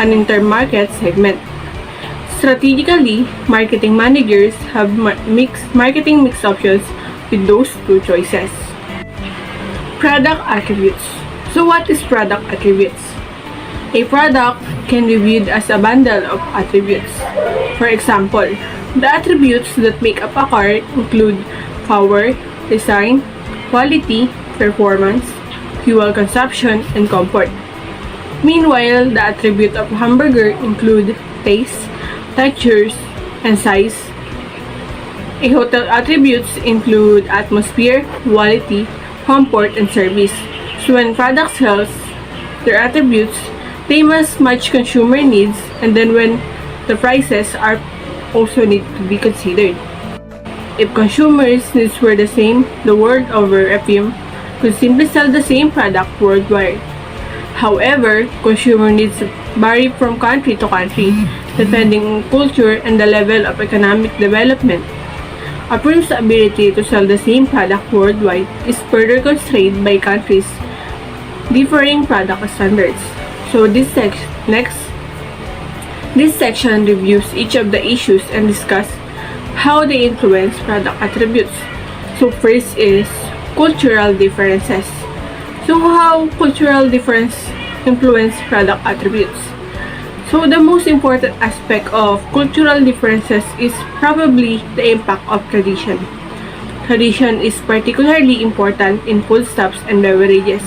an intermarket segment. Strategically, marketing managers have marketing mix options with those two choices. Product attributes. So what is product attributes? A product can be viewed as a bundle of attributes. For example, the attributes that make up a car include power, design, quality, performance, fuel consumption, and comfort. Meanwhile, the attributes of hamburger include taste, textures, and size. A hotel attributes include atmosphere, quality, comfort, and service. So when product sells their attributes, they must match consumer needs, and then when the prices are also need to be considered. If consumers' needs were the same the world over, a firm could simply sell the same product worldwide. However, consumer needs vary from country to country, depending on culture and the level of economic development. A firm's ability to sell the same product worldwide is further constrained by countries' differing product standards. So this section reviews each of the issues and discuss how they influence product attributes. So first is cultural differences. So how cultural difference influence product attributes? So the most important aspect of cultural differences is probably the impact of tradition. Tradition is particularly important in foodstuffs and beverages.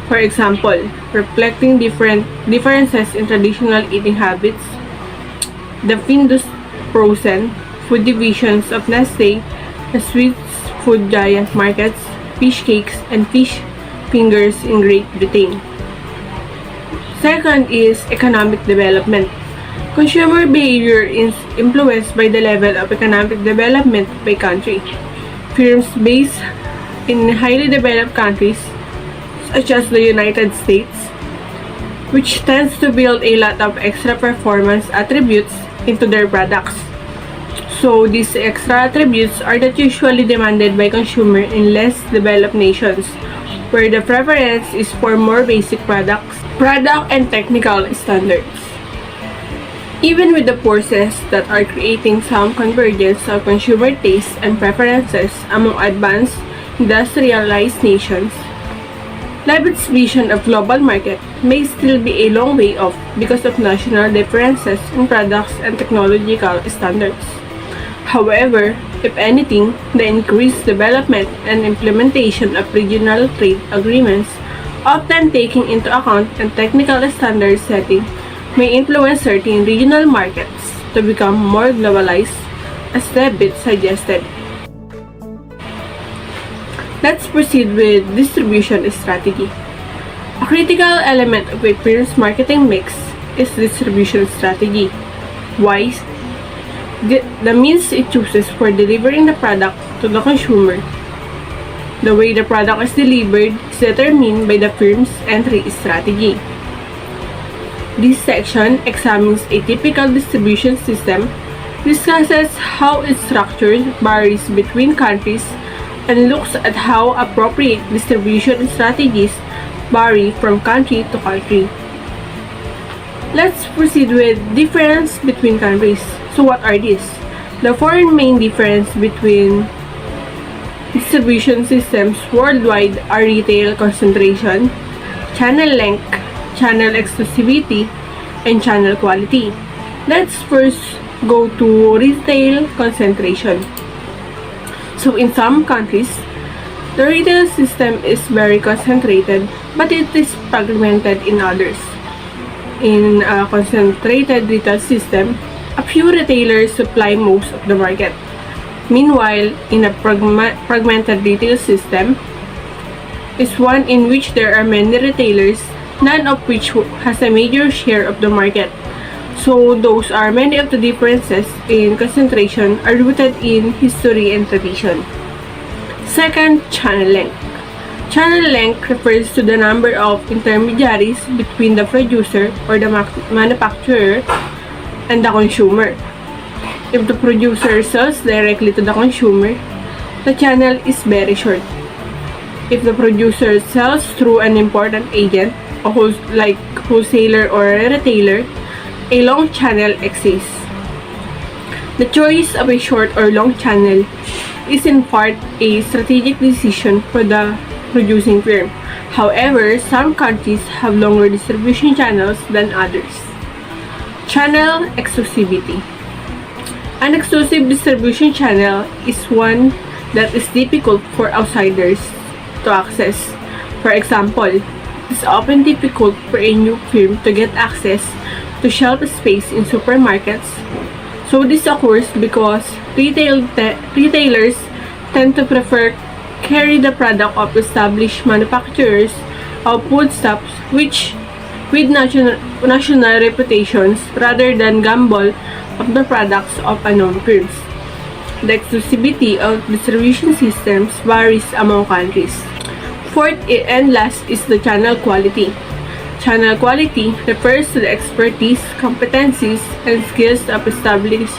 For example, reflecting differences in traditional eating habits, the Findus frozen food divisions of Nestle, the sweet food giant markets, fish cakes, and fish fingers in Great Britain. Second is economic development. Consumer behavior is influenced by the level of economic development by country. Firms based in highly developed countries, such as the United States, which tends to build a lot of extra performance attributes into their products. So these extra attributes are not usually demanded by consumers in less developed nations, where the preference is for more basic product and technical standards. Even with the forces that are creating some convergence of consumer tastes and preferences among advanced industrialized nations, Levitt's vision of global market may still be a long way off because of national differences in products and technological standards. However, if anything, the increased development and implementation of regional trade agreements, often taking into account a technical standard setting, may influence certain regional markets to become more globalized, as Levitt suggested. Let's proceed with distribution strategy. A critical element of a firm's marketing mix is distribution strategy. Why? The means it chooses for delivering the product to the consumer. The way the product is delivered is determined by the firm's entry strategy. This section examines a typical distribution system, discusses how its structure varies between countries, and looks at how appropriate distribution strategies vary from country to country. Let's proceed with difference between countries. So what are these? The four main differences between distribution systems worldwide are retail concentration, channel length, channel exclusivity, and channel quality. Let's first go to retail concentration. So in some countries, the retail system is very concentrated, but it is fragmented in others. In a concentrated retail system, a few retailers supply most of the market. Meanwhile, in a fragmented retail system, is one in which there are many retailers, none of which has a major share of the market. So those are many of the differences in concentration are rooted in history and tradition. Second, channel length. Channel length refers to the number of intermediaries between the producer or the manufacturer and the consumer. If the producer sells directly to the consumer, the channel is very short. If the producer sells through an important agent, like wholesaler or a retailer, a long channel exists. The choice of a short or long channel is in part a strategic decision for the producing firm. However, some countries have longer distribution channels than others. Channel exclusivity. An exclusive distribution channel is one that is difficult for outsiders to access. For example, it's often difficult for a new firm to get access to shelf space in supermarkets. So this occurs because retailers tend to prefer carry the product of established manufacturers of foodstuffs with national reputations rather than gamble of the products of unknown firms. The exclusivity of distribution systems varies among countries. Fourth and last is the channel quality. Channel quality refers to the expertise, competencies, and skills of established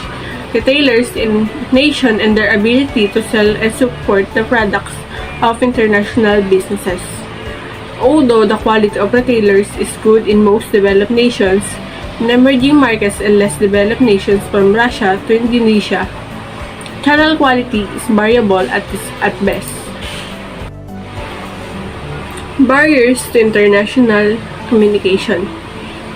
retailers in nation and their ability to sell and support the products of international businesses. Although the quality of retailers is good in most developed nations, in emerging markets and less developed nations from Russia to Indonesia, channel quality is variable at best. Barriers to international communication.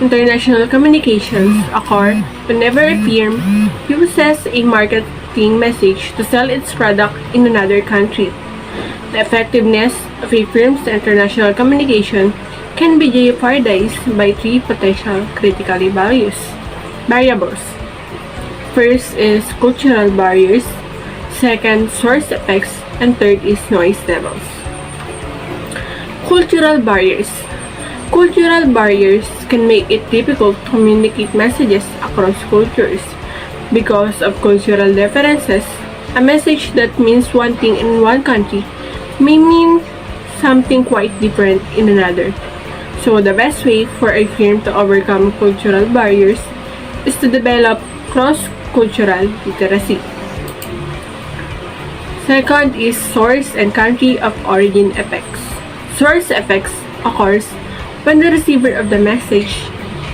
International communications occur whenever a firm uses a marketing message to sell its product in another country. The effectiveness of a firm's international communication can be jeopardized by three potential critical variables. First is cultural barriers, second, source effects, and third is noise levels. Cultural barriers. Cultural barriers can make it difficult to communicate messages across cultures. Because of cultural differences, a message that means one thing in one country may mean something quite different in another. So the best way for a firm to overcome cultural barriers is to develop cross-cultural literacy. Second is source and country of origin effects. Source effects occurs when the receiver of the message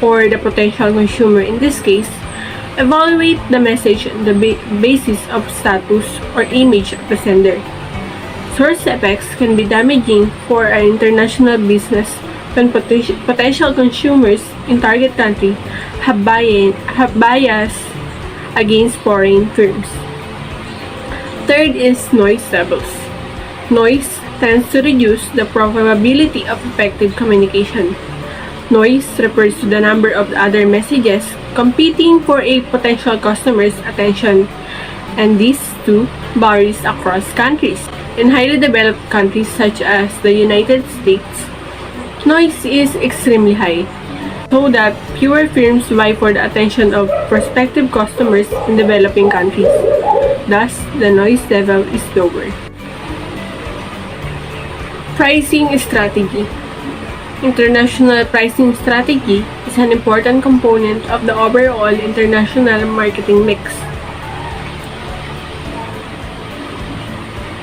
or the potential consumer in this case, evaluate the message on the basis of status or image of the sender. Source effects can be damaging for an international business when potential consumers in target country have bias against foreign firms. Third is noise levels. Noise tends to reduce the probability of effective communication. Noise refers to the number of other messages competing for a potential customer's attention, and this too varies across countries. In highly developed countries such as the United States, noise is extremely high, so that fewer firms vie for the attention of prospective customers in developing countries. Thus, the noise level is lower. Pricing strategy. International pricing strategy is an important component of the overall international marketing mix.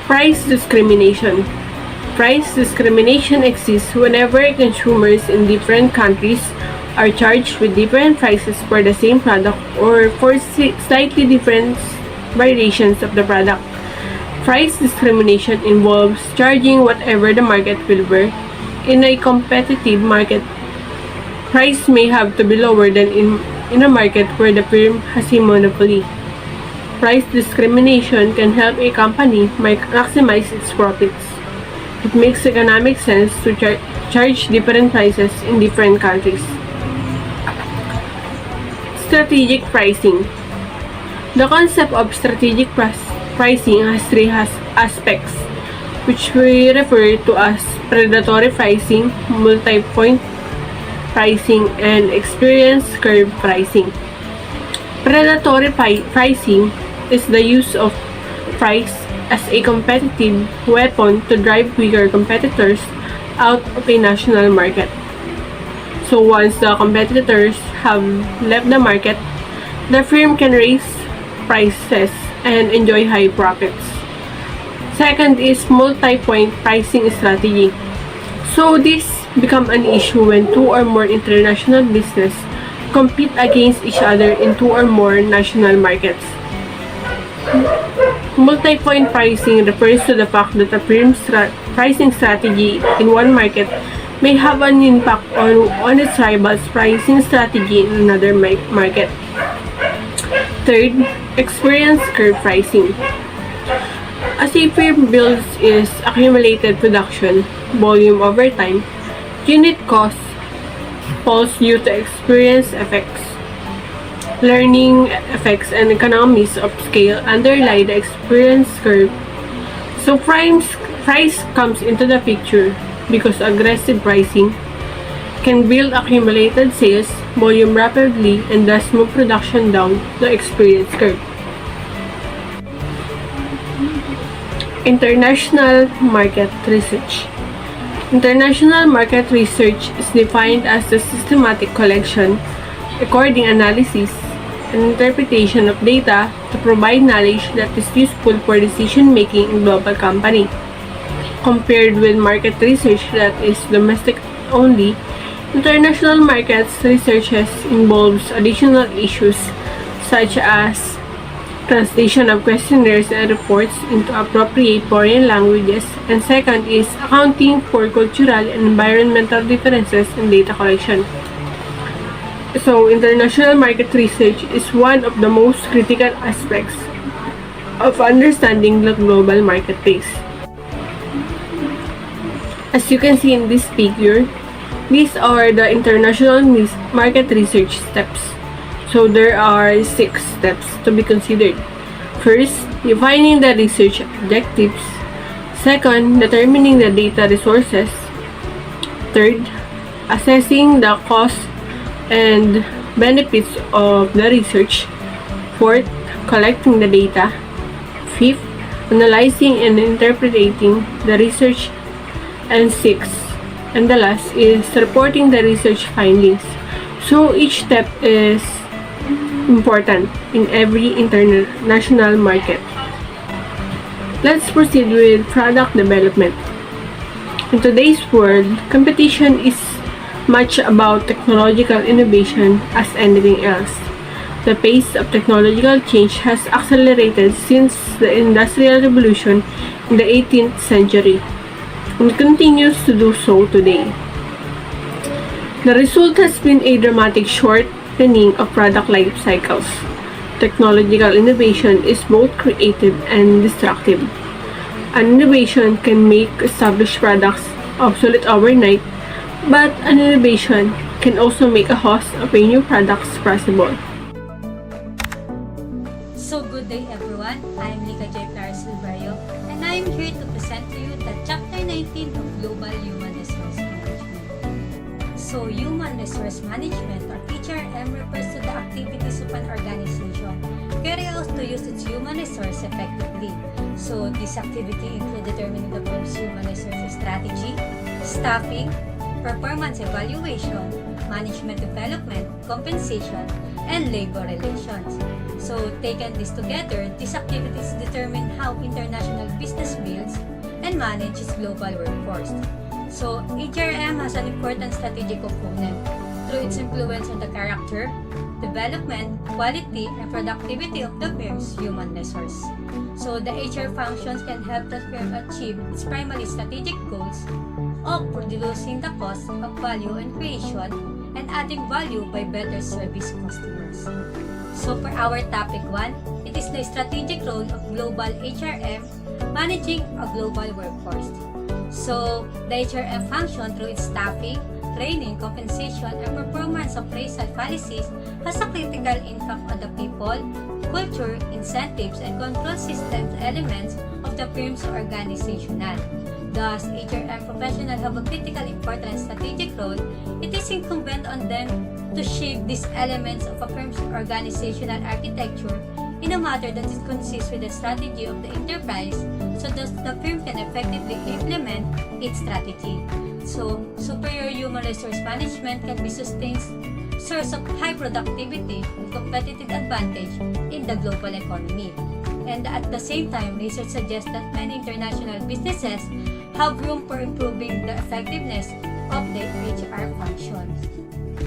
Price discrimination. Price discrimination exists whenever consumers in different countries are charged with different prices for the same product or for slightly different variations of the product. Price discrimination involves charging whatever the market will bear. In a competitive market, price may have to be lower than in a market where the firm has a monopoly. Price discrimination can help a company maximize its profits. It makes economic sense to charge different prices in different countries. Strategic pricing. The concept of strategic pricing has three aspects, which we refer to as predatory pricing, multi-point pricing, and experience curve pricing. Predatory pricing is the use of price as a competitive weapon to drive weaker competitors out of a national market. So once the competitors have left the market, the firm can raise prices and enjoy high profits. Second is multi-point pricing strategy. So this become an issue when two or more international business compete against each other in two or more national markets. Multi-point pricing refers to the fact that a firm's pricing strategy in one market may have an impact on its rival's pricing strategy in another market. Third, experience curve pricing. As a firm builds its accumulated production volume over time, unit costs falls due to experience effects. Learning effects and economies of scale underlie the experience curve. So price comes into the picture because aggressive pricing can build accumulated sales volume rapidly and thus move production down the experience curve. International market research. International market research is defined as the systematic collection, recording, analysis, and interpretation of data to provide knowledge that is useful for decision-making in global company. Compared with market research that is domestic only, international markets researches involves additional issues such as translation of questionnaires and reports into appropriate foreign languages, and second is accounting for cultural and environmental differences in data collection. So, international market research is one of the most critical aspects of understanding the global marketplace. As you can see in this figure, these are the international market research steps. So there are 6 steps to be considered. First, defining the research objectives. Second, determining the data resources. Third, assessing the cost and benefits of the research. Fourth, collecting the data. Fifth, analyzing and interpreting the research. And sixth, and the last is reporting the research findings. So each step is important in every international market. Let's proceed with product development. In today's world, competition is much about technological innovation as anything else. The pace of technological change has accelerated since the Industrial Revolution in the 18th century and continues to do so today. The result has been a dramatic shortening of product life cycles. Technological innovation is both creative and destructive. An innovation can make established products obsolete overnight, but an innovation can also make a host of new products possible. So good day everyone, I am Lika J. Flores Silverio and I am here to present to you the Chapter 19 of Global Human Resource Management. So Human Resource Management or HRM refers to the activities of an organization carried out to use its human resource effectively. So this activity includes determining the firm's human resource strategy, staffing, performance evaluation, management development, compensation, and labor relations. So, taken this together, these activities determine how international business builds and manages global workforce. So, HRM has an important strategic component through its influence on the character, development, quality, and productivity of the firm's human resource. So, the HR functions can help the firm achieve its primary strategic goals of reducing the cost of value and creation and adding value by better service customers. So for our topic 1, it is the strategic role of global HRM managing a global workforce. So the HRM function through its staffing, training, compensation, and performance appraisal policies has a critical impact on the people, culture, incentives, and control systems elements of the firm's organizational. Thus, HRM professionals have a critical important strategic role. It is incumbent on them to shape these elements of a firm's organizational architecture in a manner that it consists with the strategy of the enterprise so that the firm can effectively implement its strategy. So, superior human resource management can be sustained source of high productivity and competitive advantage in the global economy. And at the same time, research suggests that many international businesses have room for improving the effectiveness of the HR functions.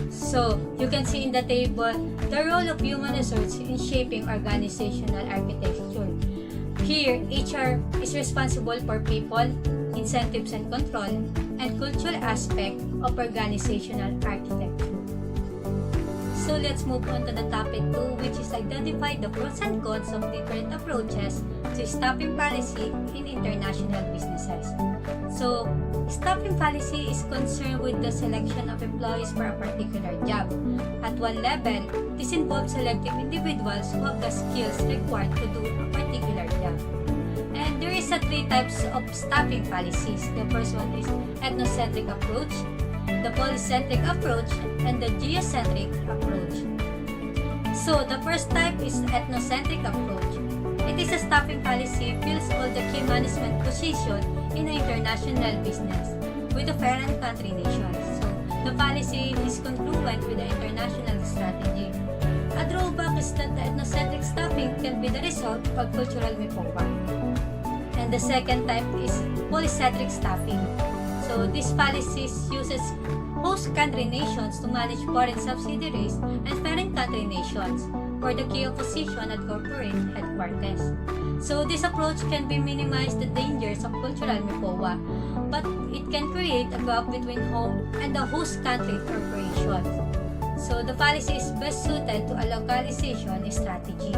So, you can see in the table the role of human resource in shaping organizational architecture. Here, HR is responsible for people, incentives and control, and cultural aspect of organizational architecture. So let's move on to the topic 2, which is identify the pros and cons of different approaches to staffing policy in international businesses. So, staffing policy is concerned with the selection of employees for a particular job. At one level, this involves selecting individuals who have the skills required to do a particular job. And there is 3 types of staffing policies. The first one is ethnocentric approach, the polycentric approach, and the geocentric approach. So, the first type is ethnocentric approach. It is a staffing policy fills all the key management positions in an international business with the parent country nations. So, the policy is congruent with the international strategy. A drawback is that the ethnocentric staffing can be the result of cultural mipowa. And the second type is polycentric staffing. So, this policy uses host country nations to manage foreign subsidiaries and parent country nations for the key position at corporate headquarters. So, this approach can be minimize the dangers of cultural mipowa, but it can create a gap between home and the host country corporation. So, the policy is best suited to a localization strategy.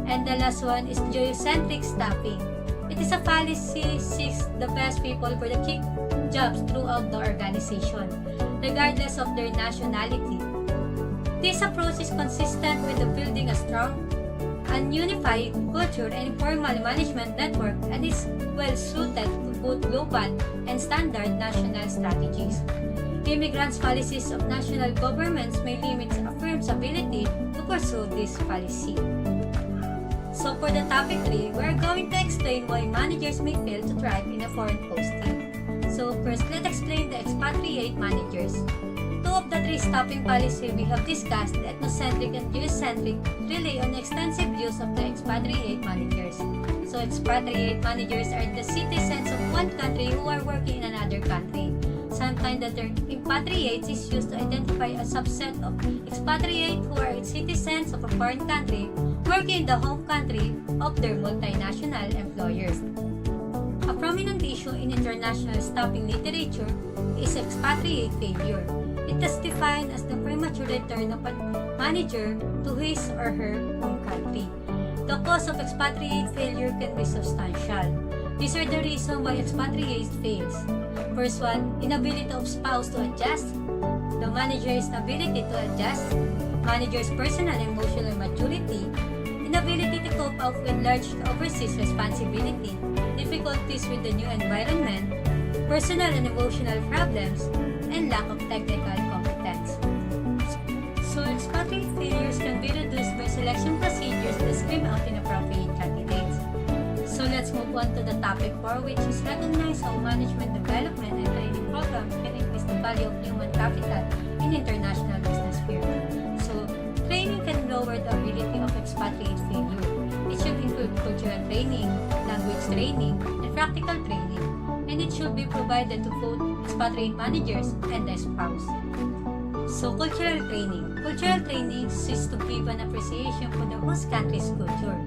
And the last one is geocentric staffing. It is a policy seeks the best people for the key jobs throughout the organization, regardless of their nationality. This approach is consistent with the building a strong and unified culture and informal management network and is well suited to both global and standard national strategies. Immigrants' policies of national governments may limit a firm's ability to pursue this policy. So for the topic 3, we are going to explain why managers may fail to thrive in a foreign posting. So first, let's explain the expatriate managers. 2 of the 3 staffing policies we have discussed, the ethnocentric and geocentric, rely on extensive use of the expatriate managers. So expatriate managers are the citizens of one country who are working in another country. Sometimes the term expatriates is used to identify a subset of expatriates who are citizens of a foreign country working in the home country of their multinational employers. A prominent issue in international staffing literature is expatriate failure. It is defined as the premature return of a manager to his or her home country. The cause of expatriate failure can be substantial. These are the reasons why expatriate fails. First one, inability of spouse to adjust. The manager's inability to adjust. Manager's personal and emotional maturity. Inability to cope up with large overseas responsibility. Difficulties with the new environment. Personal and emotional problems. And lack of technical competence. So expatriate failures can be reduced by selection procedures that screen out inappropriate candidates. So let's move on to the topic 4, which is recognize how management development and training programs can increase the value of human capital in international business sphere. So training can lower the ability of expatriate failure. It should include cultural training, language training, and practical training, and it should be provided to both expatriate managers and the spouse. So cultural training. Cultural training is to give an appreciation for the host country's culture.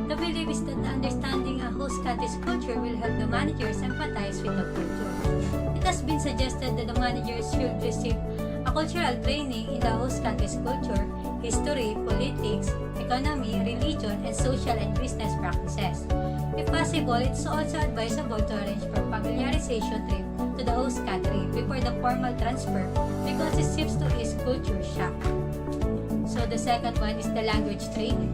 The belief is that understanding a host country's culture will help the managers empathize with the culture. It has been suggested that the managers should receive a cultural training in the host country's culture, history, politics, economy, religion, and social and business practices. If possible, it's also advisable to arrange for familiarization trip to the host country before the formal transfer because it seems to ease culture shock. So the second one is the language training.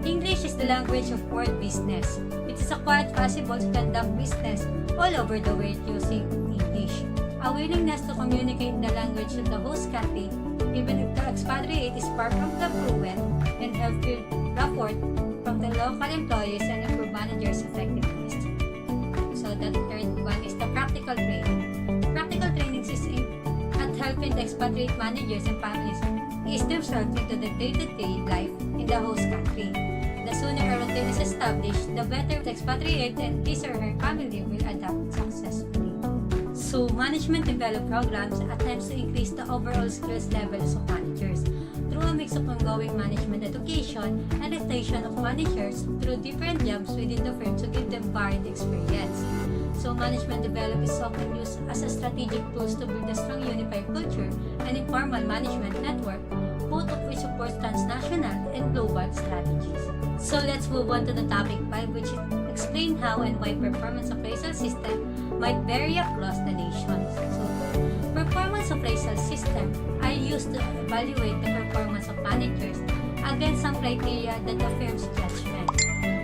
English is the language of world business. It is quite possible to conduct business all over the world using English. A willingness to communicate in the language of the host country, even if the expatriate is far from the fluent, and help build rapport from the local employees and improve managers' effectiveness. So the third one is the practical training. Practical training is aimed at helping the expatriate managers and families ease themselves into the day-to-day life in the host country. The sooner a routine is established, the better the expatriate and his or her family will adapt successfully. So, management develop programs attempts to increase the overall skills levels of managers through a mix of ongoing management education and rotation of managers through different jobs within the firm to give them varied experience. So, management development is often used as a strategic tool to build a strong unified culture and informal management network, both of which support transnational and global strategies. So let's move on to the topic 5, which is explain how and why performance appraisal system might vary across the nations. So, performance appraisal system are used to evaluate the performance of managers against some criteria that the firm's judgment.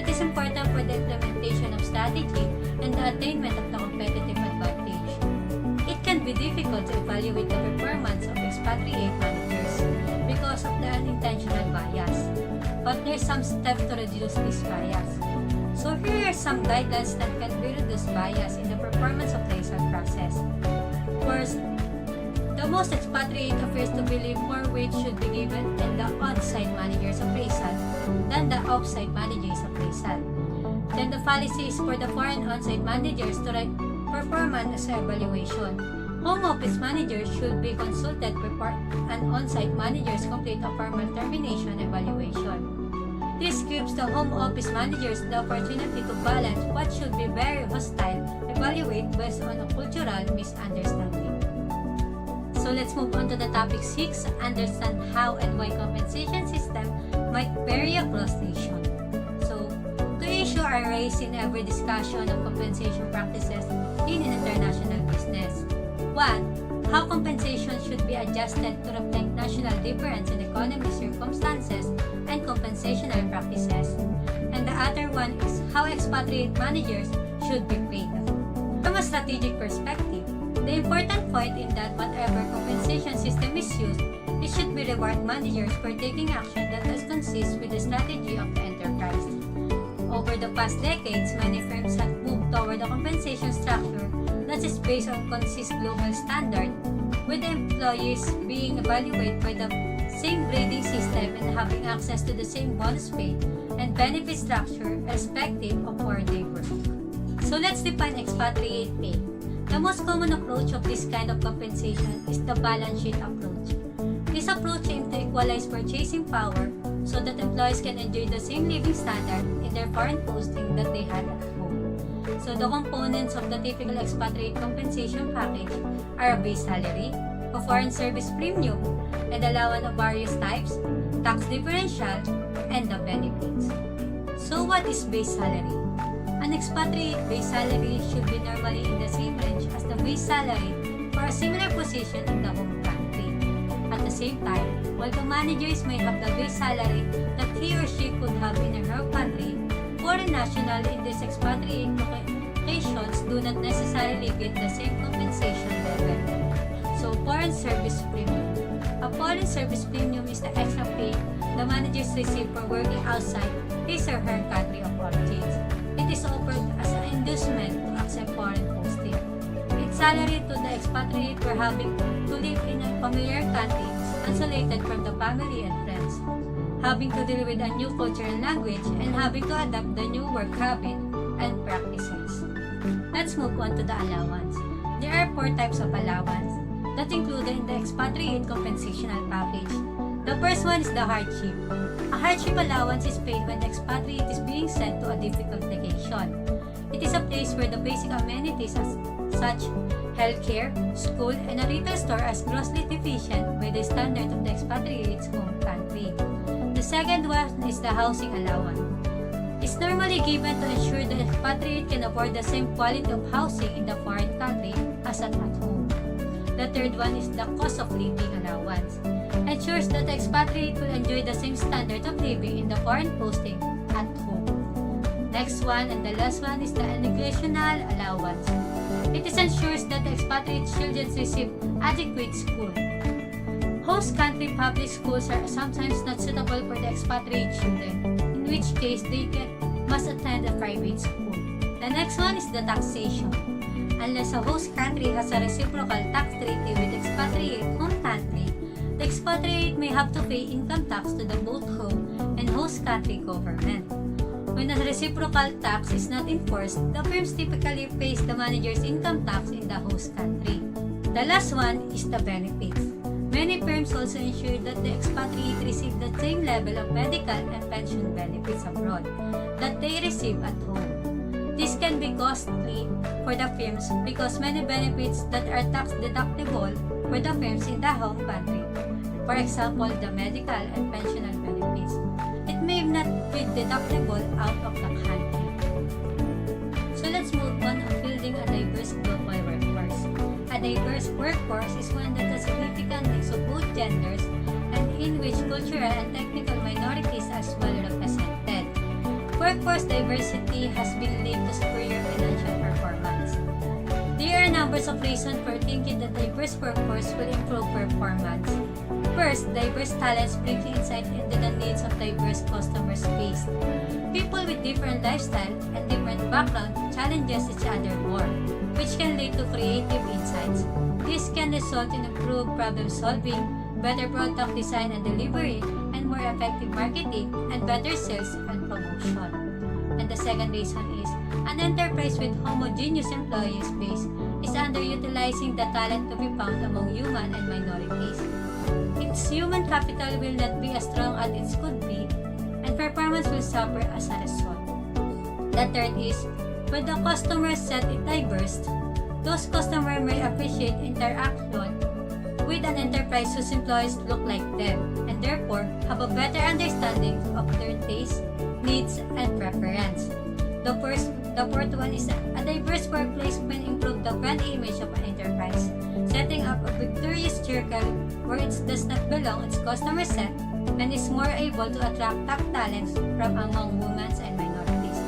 It is important for the implementation of strategy and the attainment of the competitive advantage. It can be difficult to evaluate the performance of expatriate managers because of the unintentional bias. But there's some steps to reduce this bias. So here are some guidelines that can be reduce bias in the performance appraisal process. First, the most expatriate appears to believe more weight should be given in the on-site manager's appraisal than the off-site manager's appraisal. Then the policy is for the foreign on-site managers to write performance evaluation. Home office managers should be consulted before an on-site managers complete a formal termination evaluation. This gives the home office managers the opportunity to balance what should be very hostile evaluate based on a cultural misunderstanding. So let's move on to the topic 6, understand how and why compensation system might vary across nations. So, two issues are raised in every discussion of compensation practices in an international business. 1. How compensation should be adjusted to reflect national difference in economic circumstances and compensational practices. And the other one is how expatriate managers should be paid. From a strategic perspective, the important point is that whatever compensation system is used, it should be reward managers for taking action that is consistent with the strategy of the enterprise. Over the past decades, many firms have moved toward a compensation structure that is based on consistent global standard, with employees being evaluated by the same grading system and having access to the same bonus pay and benefit structure irrespective of where they work. So let's define expatriate pay. The most common approach of this kind of compensation is the balance sheet approach. This approach aims to equalize purchasing power so that employees can enjoy the same living standard in their foreign posting that they had at home. So the components of the typical expatriate compensation package are a base salary, a foreign service premium, and allowance of various types, tax differential, and the benefits. So what is base salary? An expatriate base salary should be normally in the same range as the base salary for a similar position in the home country. At the same time, while the managers may have the base salary that he or she could have in her country, foreign nationals in these expatriate locations do not necessarily get the same compensation level. So, foreign service premium. A foreign service premium is the extra pay the managers receive for working outside his or her country of origin. It is offered as an inducement to accept foreign posting. It's salary to the expatriate for having to live in a familiar country isolated from the family and friends, having to deal with a new culture and language, and having to adapt the new work habit and practices. Let's move on to the allowance. There are 4 types of allowance that included in the expatriate compensational package. The first one is the hardship. A hardship allowance is paid when the expatriate is being sent to a difficult location. It is a place where the basic amenities such healthcare, school, and a retail store are grossly deficient by the standard of the expatriate's home country. The second one is the housing allowance. It's normally given to ensure the expatriate can afford the same quality of housing in the foreign country as at home. The third one is the cost of living allowance. Ensures that the expatriate will enjoy the same standard of living in the foreign posting at home. Next one and the last one is the educational allowance. It ensures that the expatriate children receive adequate school. Host country public schools are sometimes not suitable for the expatriate children, in which case they must attend a private school. The next one is the taxation. Unless a host country has a reciprocal tax treaty with expatriate home country, the expatriate may have to pay income tax to the both home and host country government. When a reciprocal tax is not enforced, the firms typically pays the manager's income tax in the host country. The last one is the benefits. Many firms also ensure that the expatriate receive the same level of medical and pension benefits abroad that they receive at home. This can be costly for the firms because many benefits that are tax deductible for the firms in the home country. For example, the medical and pensional benefits. It may not be deductible out of the country. So let's move on to building a diverse global workforce. A diverse workforce is one that has a significant mix of both genders and in which cultural and technical minorities are well represented. Workforce diversity has been linked to superior financial performance. There are numbers of reasons for thinking that diverse workforce will improve performance. First, diverse talents bring insight into the needs of diverse customer base. People with different lifestyle and different background challenges each other more, which can lead to creative insights. This can result in improved problem solving, better product design and delivery, and more effective marketing, and better sales and promotion. And the second reason is, an enterprise with homogeneous employees base is underutilizing the talent to be found among human and minorities. Its human capital will not be as strong as it could be, and performance will suffer as a result. The third is, when the customer set is diverse, those customers may appreciate interaction with an enterprise whose employees look like them, and therefore have a better understanding of their taste, needs, and preference. The fourth one is a diverse workplace can improve the brand image of an enterprise, setting up a victorious circle where it does not belong its customer set and is more able to attract top talents from among women and minorities.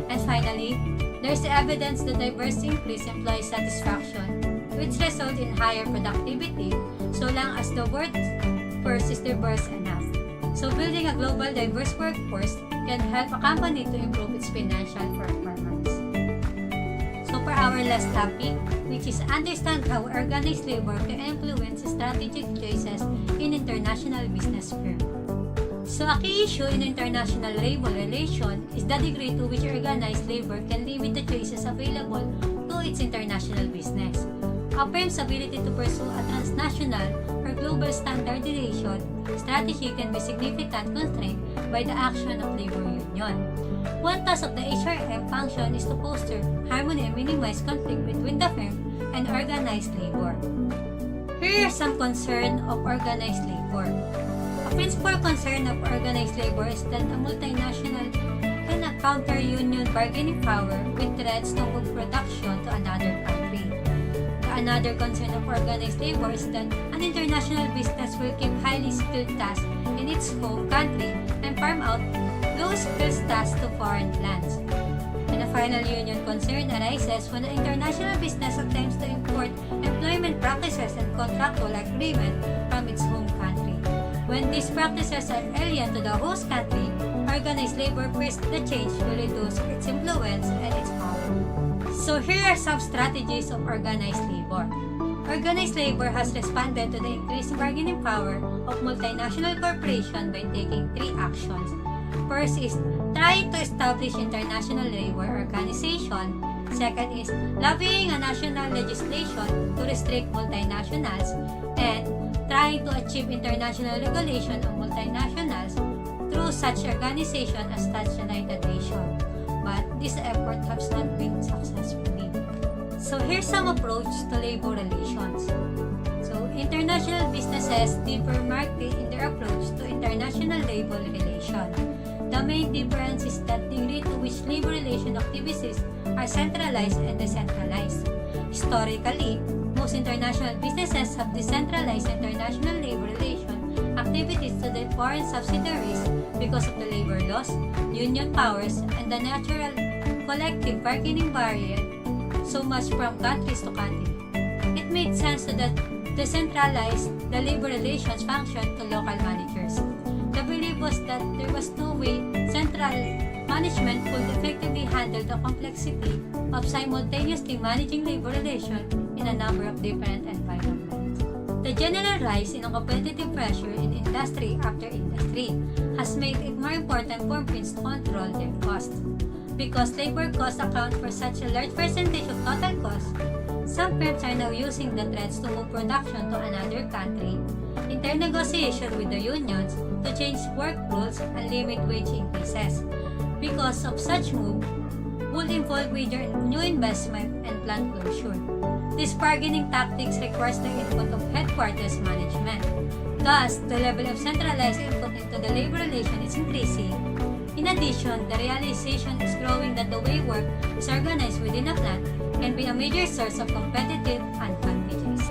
And finally, there is evidence that diverse increase employee satisfaction, which result in higher productivity so long as the workforce is diverse enough. So building a global diverse workforce can help a company to improve its financial performance. So for our last topic, which is understand how organized labor can influence strategic choices in international business firms. So a key issue in international labor relation is the degree to which organized labor can limit the choices available to its international business. A firm's ability to pursue a transnational or global standardization strategy can be significantly constrained by the action of labor union. One task of the HRM function is to foster harmony and minimize conflict between the firm and organized labor. Here are some concerns of organized labor. A principal concern of organized labor is that a multinational cannot counter union bargaining power with threats to move production to another country. Another concern of organized labor is that an international business will keep highly skilled tasks in its home country and farm out low-skilled tasks to foreign plants. And a final union concern arises when an international business attempts to import employment practices and contractual agreement from its home country. When these practices are alien to the host country, organized labor fears the change will reduce its influence and its power. So here are some strategies of organized labor. Organized labor has responded to the increased bargaining power of multinational corporations by taking 3 actions. First is trying to establish international labor organization. Second is lobbying a national legislation to restrict multinationals. And trying to achieve international regulation of multinationals through such organization as the United Nations. But this effort has not been successfully. So here's some approach to labor relations. So international businesses differ markedly in their approach to international labor relation. The main difference is that the degree to which labor relation activities are centralized and decentralized. Historically, most international businesses have decentralized international labor relation activities to their foreign subsidiaries because of the labor laws, union powers, and the natural collective bargaining barrier so much from countries to country. It made sense to decentralize the labor relations function to local managers. The belief was that there was no way central management could effectively handle the complexity of simultaneously managing labor relations in a number of different environments. The general rise in competitive pressure in industry after industry has made it more important for firms to control their costs. Because labor costs account for such a large percentage of total costs, some firms are now using the threats to move production to another country, internegotiation with the unions to change work rules and limit wage increases. Because of such move, would involve major new investment and plant closure. These bargaining tactics requires the input of headquarters management. Thus, the level of centralized input into the labor relation is increasing. In addition, the realization is growing that the way work is organized within a plant can be a major source of competitive advantages.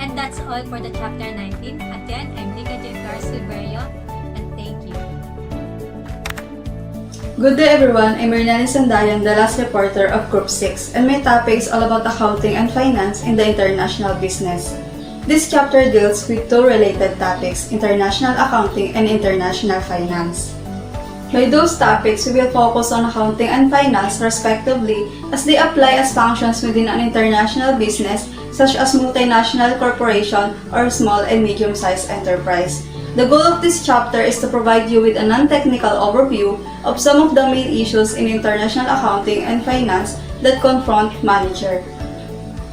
And that's all for the chapter 19. Again, I'm Lica J. Silverio, and thank you. Good day everyone, I'm Ernani Sandayan, the last reporter of Group 6, and my topic is all about accounting and finance in the international business. This chapter deals with 2 related topics, international accounting and international finance. By those topics, we will focus on accounting and finance respectively as they apply as functions within an international business such as multinational corporation or small and medium-sized enterprise. The goal of this chapter is to provide you with a non-technical overview of some of the main issues in international accounting and finance that confront manager.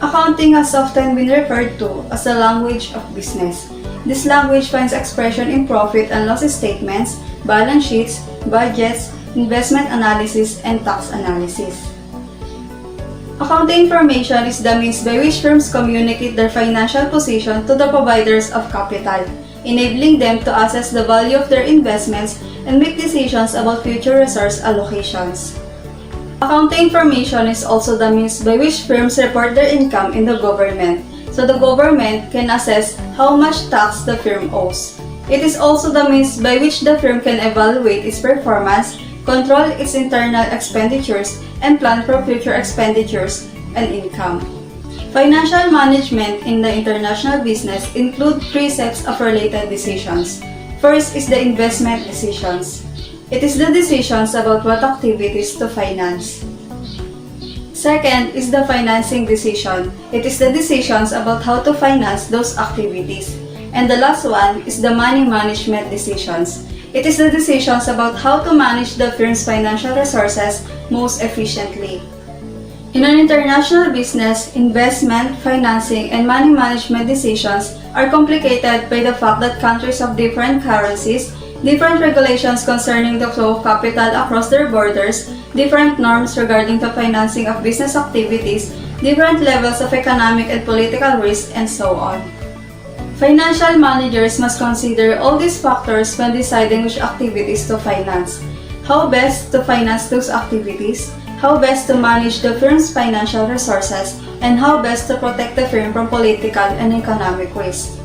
Accounting has often been referred to as the language of business. This language finds expression in profit and loss statements, balance sheets, budgets, investment analysis, and tax analysis. Accounting information is the means by which firms communicate their financial position to the providers of capital, enabling them to assess the value of their investments and make decisions about future resource allocations. Accounting information is also the means by which firms report their income in the government, so the government can assess how much tax the firm owes. It is also the means by which the firm can evaluate its performance, control its internal expenditures, and plan for future expenditures and income. Financial management in the international business include 3 sets of related decisions. First is the investment decisions. It is the decisions about what activities to finance. Second is the financing decision. It is the decisions about how to finance those activities. And the last one is the money management decisions. It is the decisions about how to manage the firm's financial resources most efficiently. In an international business, investment, financing, and money management decisions are complicated by the fact that countries of different currencies, different regulations concerning the flow of capital across their borders, different norms regarding the financing of business activities, different levels of economic and political risk, and so on. Financial managers must consider all these factors when deciding which activities to finance, how best to finance those activities, how best to manage the firm's financial resources, and how best to protect the firm from political and economic risk.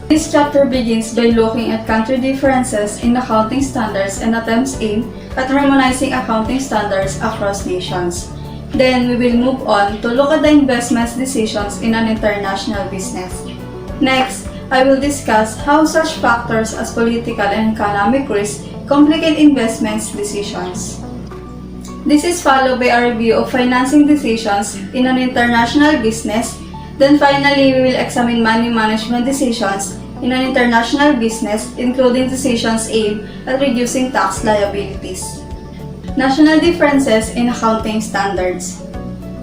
This chapter begins by looking at country differences in accounting standards and attempts aimed at harmonizing accounting standards across nations. Then we will move on to look at the investment decisions in an international business. Next, I will discuss how such factors as political and economic risk complicate investment decisions. This is followed by a review of financing decisions in an international business. Then finally, we will examine money management decisions in an international business, including decisions aimed at reducing tax liabilities. National differences in accounting standards.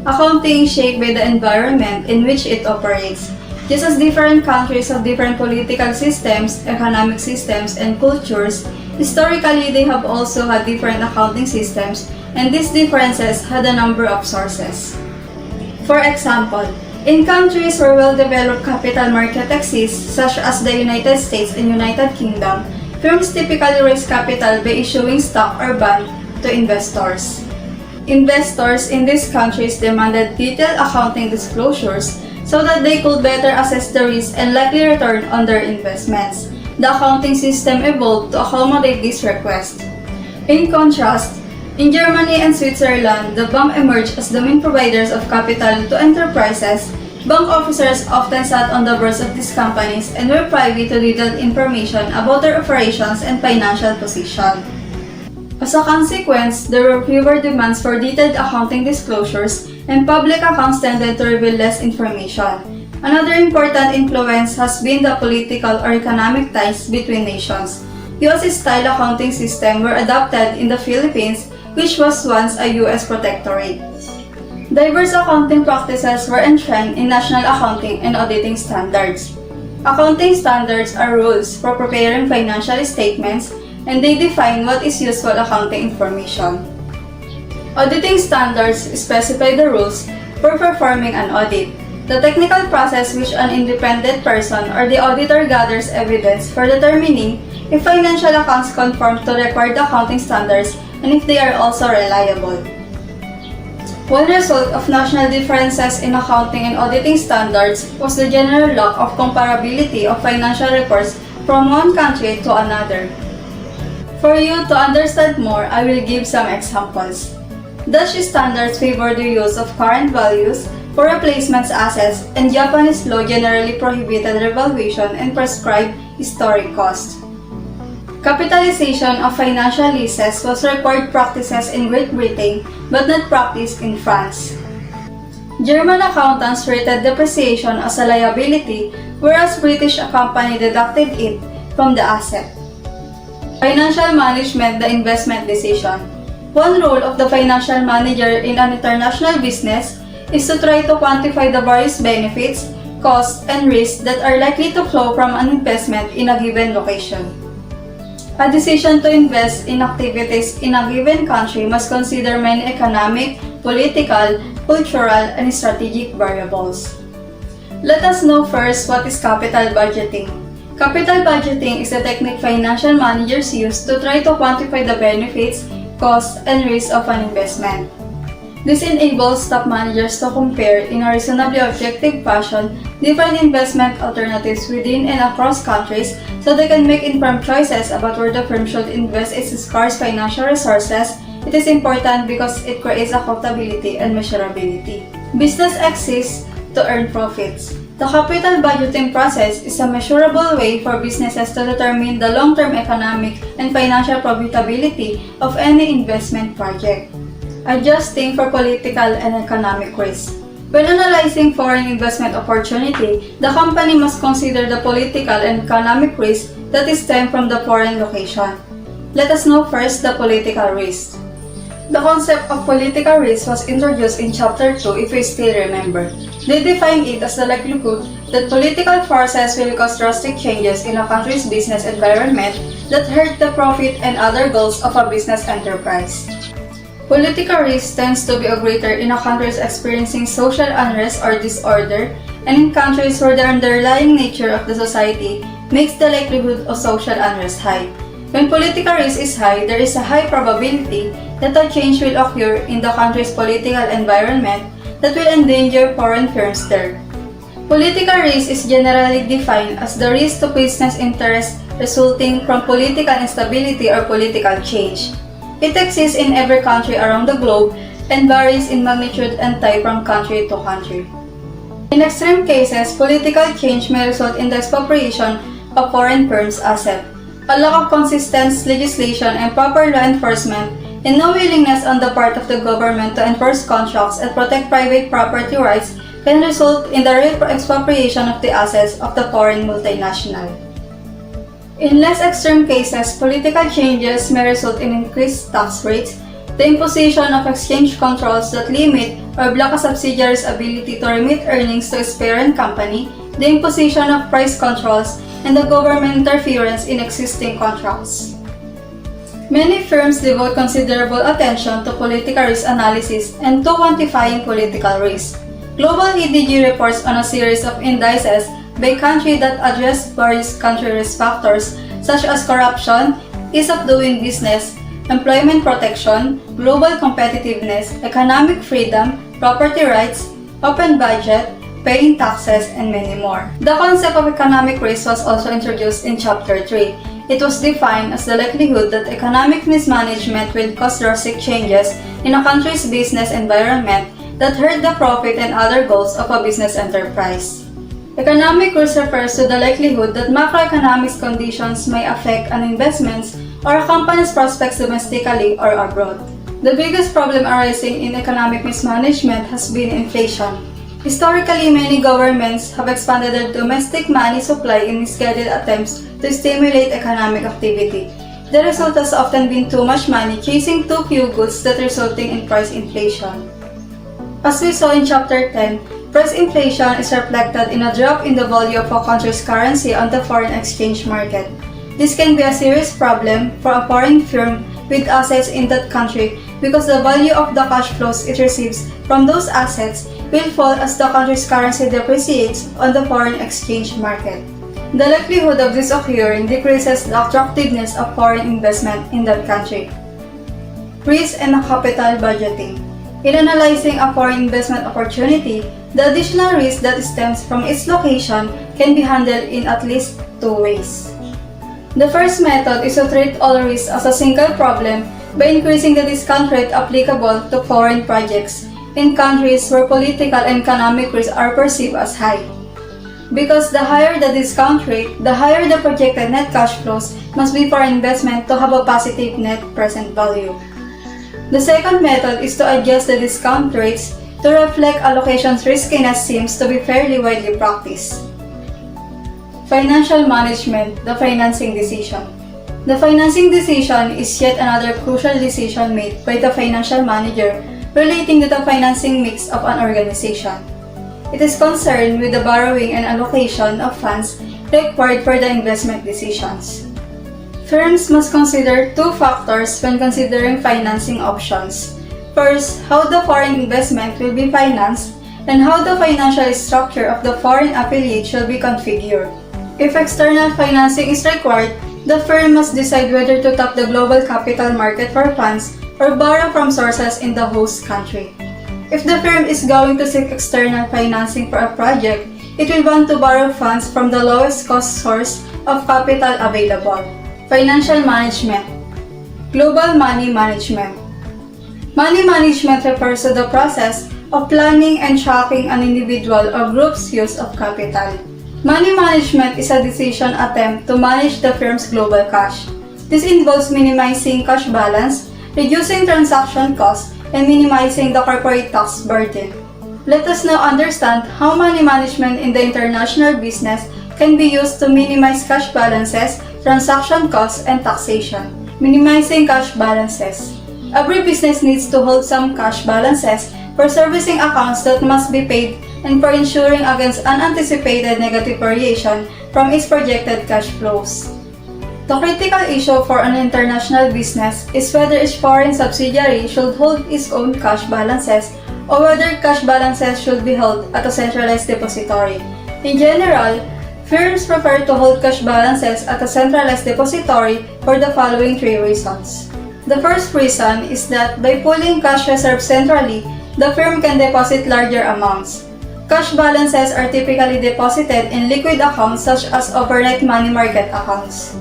Accounting is shaped by the environment in which it operates. Just as different countries have different political systems, economic systems, and cultures, historically they have also had different accounting systems, and these differences had a number of sources. For example, in countries where well-developed capital market exists, such as the United States and United Kingdom, firms typically raise capital by issuing stock or bond to investors. Investors in these countries demanded detailed accounting disclosures so that they could better assess the risk and likely return on their investments. The accounting system evolved to accommodate this request. In contrast, in Germany and Switzerland, the bank emerged as the main providers of capital to enterprises. Bank officers often sat on the boards of these companies and were privy to detailed information about their operations and financial position. As a consequence, there were fewer demands for detailed accounting disclosures, and public accounts tended to reveal less information. Another important influence has been the political or economic ties between nations. US-style accounting systems were adopted in the Philippines, which was once a US protectorate. Diverse accounting practices were enshrined in national accounting and auditing standards. Accounting standards are rules for preparing financial statements, and they define what is useful accounting information. Auditing standards specify the rules for performing an audit, the technical process which an independent person or the auditor gathers evidence for determining if financial accounts conform to required accounting standards and if they are also reliable. One result of national differences in accounting and auditing standards was the general lack of comparability of financial reports from one country to another. For you to understand more, I will give some examples. Dutch standards favor the use of current values for replacement assets, and Japanese law generally prohibited revaluation and prescribed historic cost. Capitalization of financial leases was required practices in Great Britain but not practiced in France. German accountants rated depreciation as a liability, whereas British company deducted it from the asset. Financial management, the investment decision. One role of the financial manager in an international business is to try to quantify the various benefits, costs, and risks that are likely to flow from an investment in a given location. A decision to invest in activities in a given country must consider many economic, political, cultural, and strategic variables. Let us know first what is capital budgeting. Capital budgeting is a technique financial managers use to try to quantify the benefits, costs, and risks of an investment. This enables top managers to compare in a reasonably objective fashion different investment alternatives within and across countries so they can make informed choices about where the firm should invest its scarce financial resources. It is important because it creates accountability and measurability. Business exists to earn profits. The capital budgeting process is a measurable way for businesses to determine the long-term economic and financial profitability of any investment project. Adjusting for political and economic risk. When analyzing foreign investment opportunity, the company must consider the political and economic risk that stem from the foreign location. Let us know first the political risk. The concept of political risk was introduced in Chapter 2 if we still remember. They define it as the likelihood that political forces will cause drastic changes in a country's business environment that hurt the profit and other goals of a business enterprise. Political risk tends to be greater in a countries experiencing social unrest or disorder, and in countries where the underlying nature of the society makes the likelihood of social unrest high. When political risk is high, there is a high probability that a change will occur in the country's political environment that will endanger foreign firms there. Political risk is generally defined as the risk to business interests resulting from political instability or political change. It exists in every country around the globe and varies in magnitude and type from country to country. In extreme cases, political change may result in the expropriation of foreign firms' assets. A lack of consistent legislation and proper law enforcement, and no willingness on the part of the government to enforce contracts and protect private property rights can result in the real expropriation of the assets of the foreign multinational. In less extreme cases, political changes may result in increased tax rates, the imposition of exchange controls that limit or block a subsidiary's ability to remit earnings to its parent company, the imposition of price controls, and the government interference in existing contracts. Many firms devote considerable attention to political risk analysis and to quantifying political risk. Global EDG reports on a series of indices by country that address various country risk factors such as corruption, ease of doing business, employment protection, global competitiveness, economic freedom, property rights, open budget, paying taxes, and many more. The concept of economic risk was also introduced in Chapter 3. It was defined as the likelihood that economic mismanagement will cause drastic changes in a country's business environment that hurt the profit and other goals of a business enterprise. Economic risk refers to the likelihood that macroeconomic conditions may affect an investment's or a company's prospects domestically or abroad. The biggest problem arising in economic mismanagement has been inflation. Historically, many governments have expanded their domestic money supply in misguided attempts to stimulate economic activity. The result has often been too much money chasing too few goods that resulting in price inflation. As we saw in Chapter 10, price inflation is reflected in a drop in the value of a country's currency on the foreign exchange market. This can be a serious problem for a foreign firm with assets in that country because the value of the cash flows it receives from those assets will fall as the country's currency depreciates on the foreign exchange market. The likelihood of this occurring decreases the attractiveness of foreign investment in that country. Risk and capital budgeting. In analyzing a foreign investment opportunity, the additional risk that stems from its location can be handled in at least two ways. The first method is to treat all risks as a single problem by increasing the discount rate applicable to foreign projects in countries where political and economic risks are perceived as high. Because the higher the discount rate, the higher the projected net cash flows must be for investment to have a positive net present value. The second method is to adjust the discount rates to reflect allocation's riskiness seems to be fairly widely practiced. Financial management, the financing decision. The financing decision is yet another crucial decision made by the financial manager relating to the financing mix of an organization. It is concerned with the borrowing and allocation of funds required for the investment decisions. Firms must consider two factors when considering financing options. First, how the foreign investment will be financed, and how the financial structure of the foreign affiliate shall be configured. If external financing is required, the firm must decide whether to tap the global capital market for funds or borrow from sources in the host country. If the firm is going to seek external financing for a project, it will want to borrow funds from the lowest cost source of capital available. Financial management. Global money management. Money management refers to the process of planning and tracking an individual or group's use of capital. Money management is a decision attempt to manage the firm's global cash. This involves minimizing cash balance, reducing transaction costs, and minimizing the corporate tax burden. Let us now understand how money management in the international business can be used to minimize cash balances, transaction costs, and taxation. Minimizing cash balances. Every business needs to hold some cash balances for servicing accounts that must be paid and for ensuring against unanticipated negative variation from its projected cash flows. The critical issue for an international business is whether each foreign subsidiary should hold its own cash balances or whether cash balances should be held at a centralized depository. In general, firms prefer to hold cash balances at a centralized depository for the following three reasons. The first reason is that by pooling cash reserves centrally, the firm can deposit larger amounts. Cash balances are typically deposited in liquid accounts such as overnight money market accounts.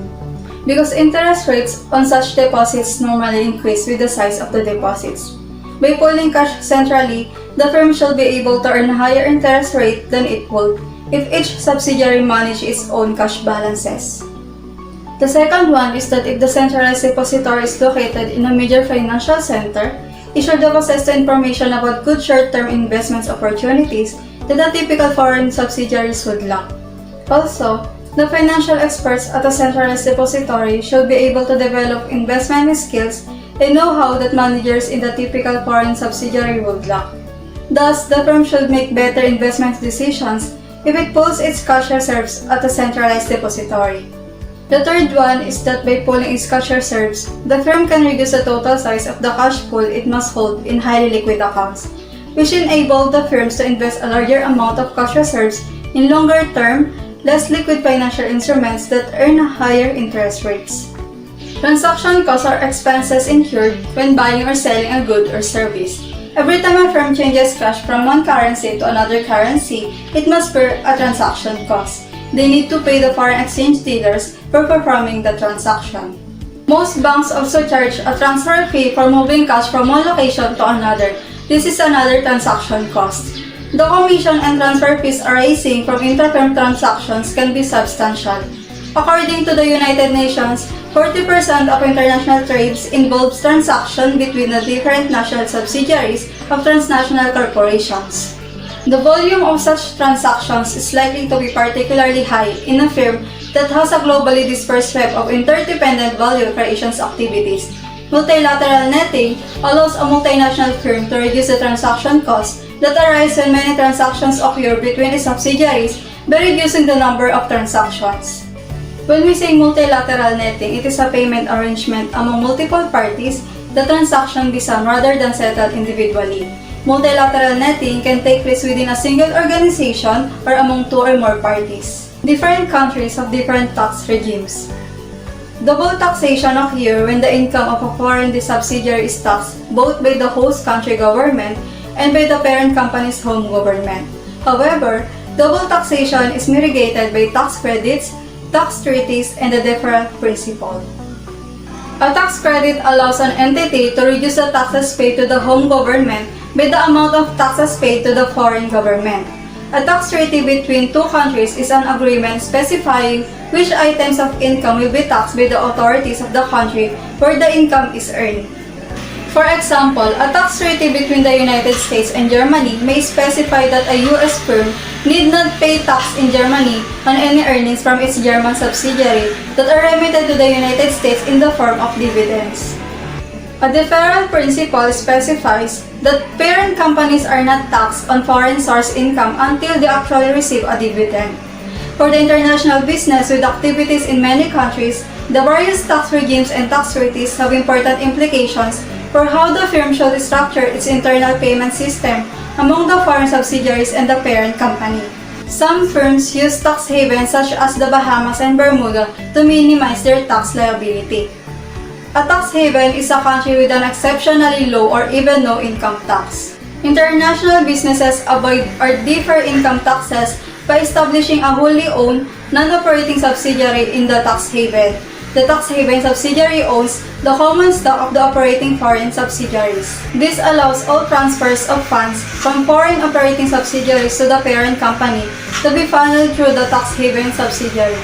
Because interest rates on such deposits normally increase with the size of the deposits. By pooling cash centrally, the firm shall be able to earn a higher interest rate than it would if each subsidiary managed its own cash balances. The second one is that if the centralized depository is located in a major financial center, it should possess the information about good short-term investment opportunities that the typical foreign subsidiaries would lack. Also, the financial experts at a centralized depository should be able to develop investment skills and know-how that managers in the typical foreign subsidiary would lack. Thus, the firm should make better investment decisions if it pools its cash reserves at a centralized depository. The third one is that by pooling its cash reserves, the firm can reduce the total size of the cash pool it must hold in highly liquid accounts, which enable the firms to invest a larger amount of cash reserves in longer-term, less liquid financial instruments that earn higher interest rates. Transaction costs are expenses incurred when buying or selling a good or service. Every time a firm changes cash from one currency to another currency, it must bear a transaction cost. They need to pay the foreign exchange dealers for performing the transaction. Most banks also charge a transfer fee for moving cash from one location to another. This is another transaction cost. The commission and transfer fees arising from inter-firm transactions can be substantial. According to the United Nations, 40% of international trades involves transaction between the different national subsidiaries of transnational corporations. The volume of such transactions is likely to be particularly high in a firm that has a globally dispersed web of interdependent value creation activities. Multilateral netting allows a multinational firm to reduce the transaction costs that arise when many transactions occur between its subsidiaries by reducing the number of transactions. When we say multilateral netting, it is a payment arrangement among multiple parties. The transaction be sum rather than settled individually. Multilateral netting can take place within a single organization or among two or more parties. Different countries have different tax regimes. Double taxation occurs when the income of a foreign subsidiary is taxed both by the host country government and by the parent company's home government. However, double taxation is mitigated by tax credits, tax treaties, and the deferral principle. A tax credit allows an entity to reduce the taxes paid to the home government by the amount of taxes paid to the foreign government. A tax treaty between two countries is an agreement specifying which items of income will be taxed by the authorities of the country where the income is earned. For example, a tax treaty between the United States and Germany may specify that a U.S. firm need not pay tax in Germany on any earnings from its German subsidiary that are remitted to the United States in the form of dividends. A deferral principle specifies that parent companies are not taxed on foreign source income until they actually receive a dividend. For the international business with activities in many countries, the various tax regimes and tax treaties have important implications for how the firm should structure its internal payment system among the foreign subsidiaries and the parent company. Some firms use tax havens such as the Bahamas and Bermuda to minimize their tax liability. A tax haven is a country with an exceptionally low or even no income tax. International businesses avoid or defer income taxes by establishing a wholly owned, non-operating subsidiary in the tax haven. The tax haven subsidiary owns the common stock of the operating foreign subsidiaries. This allows all transfers of funds from foreign operating subsidiaries to the parent company to be funneled through the tax haven subsidiary.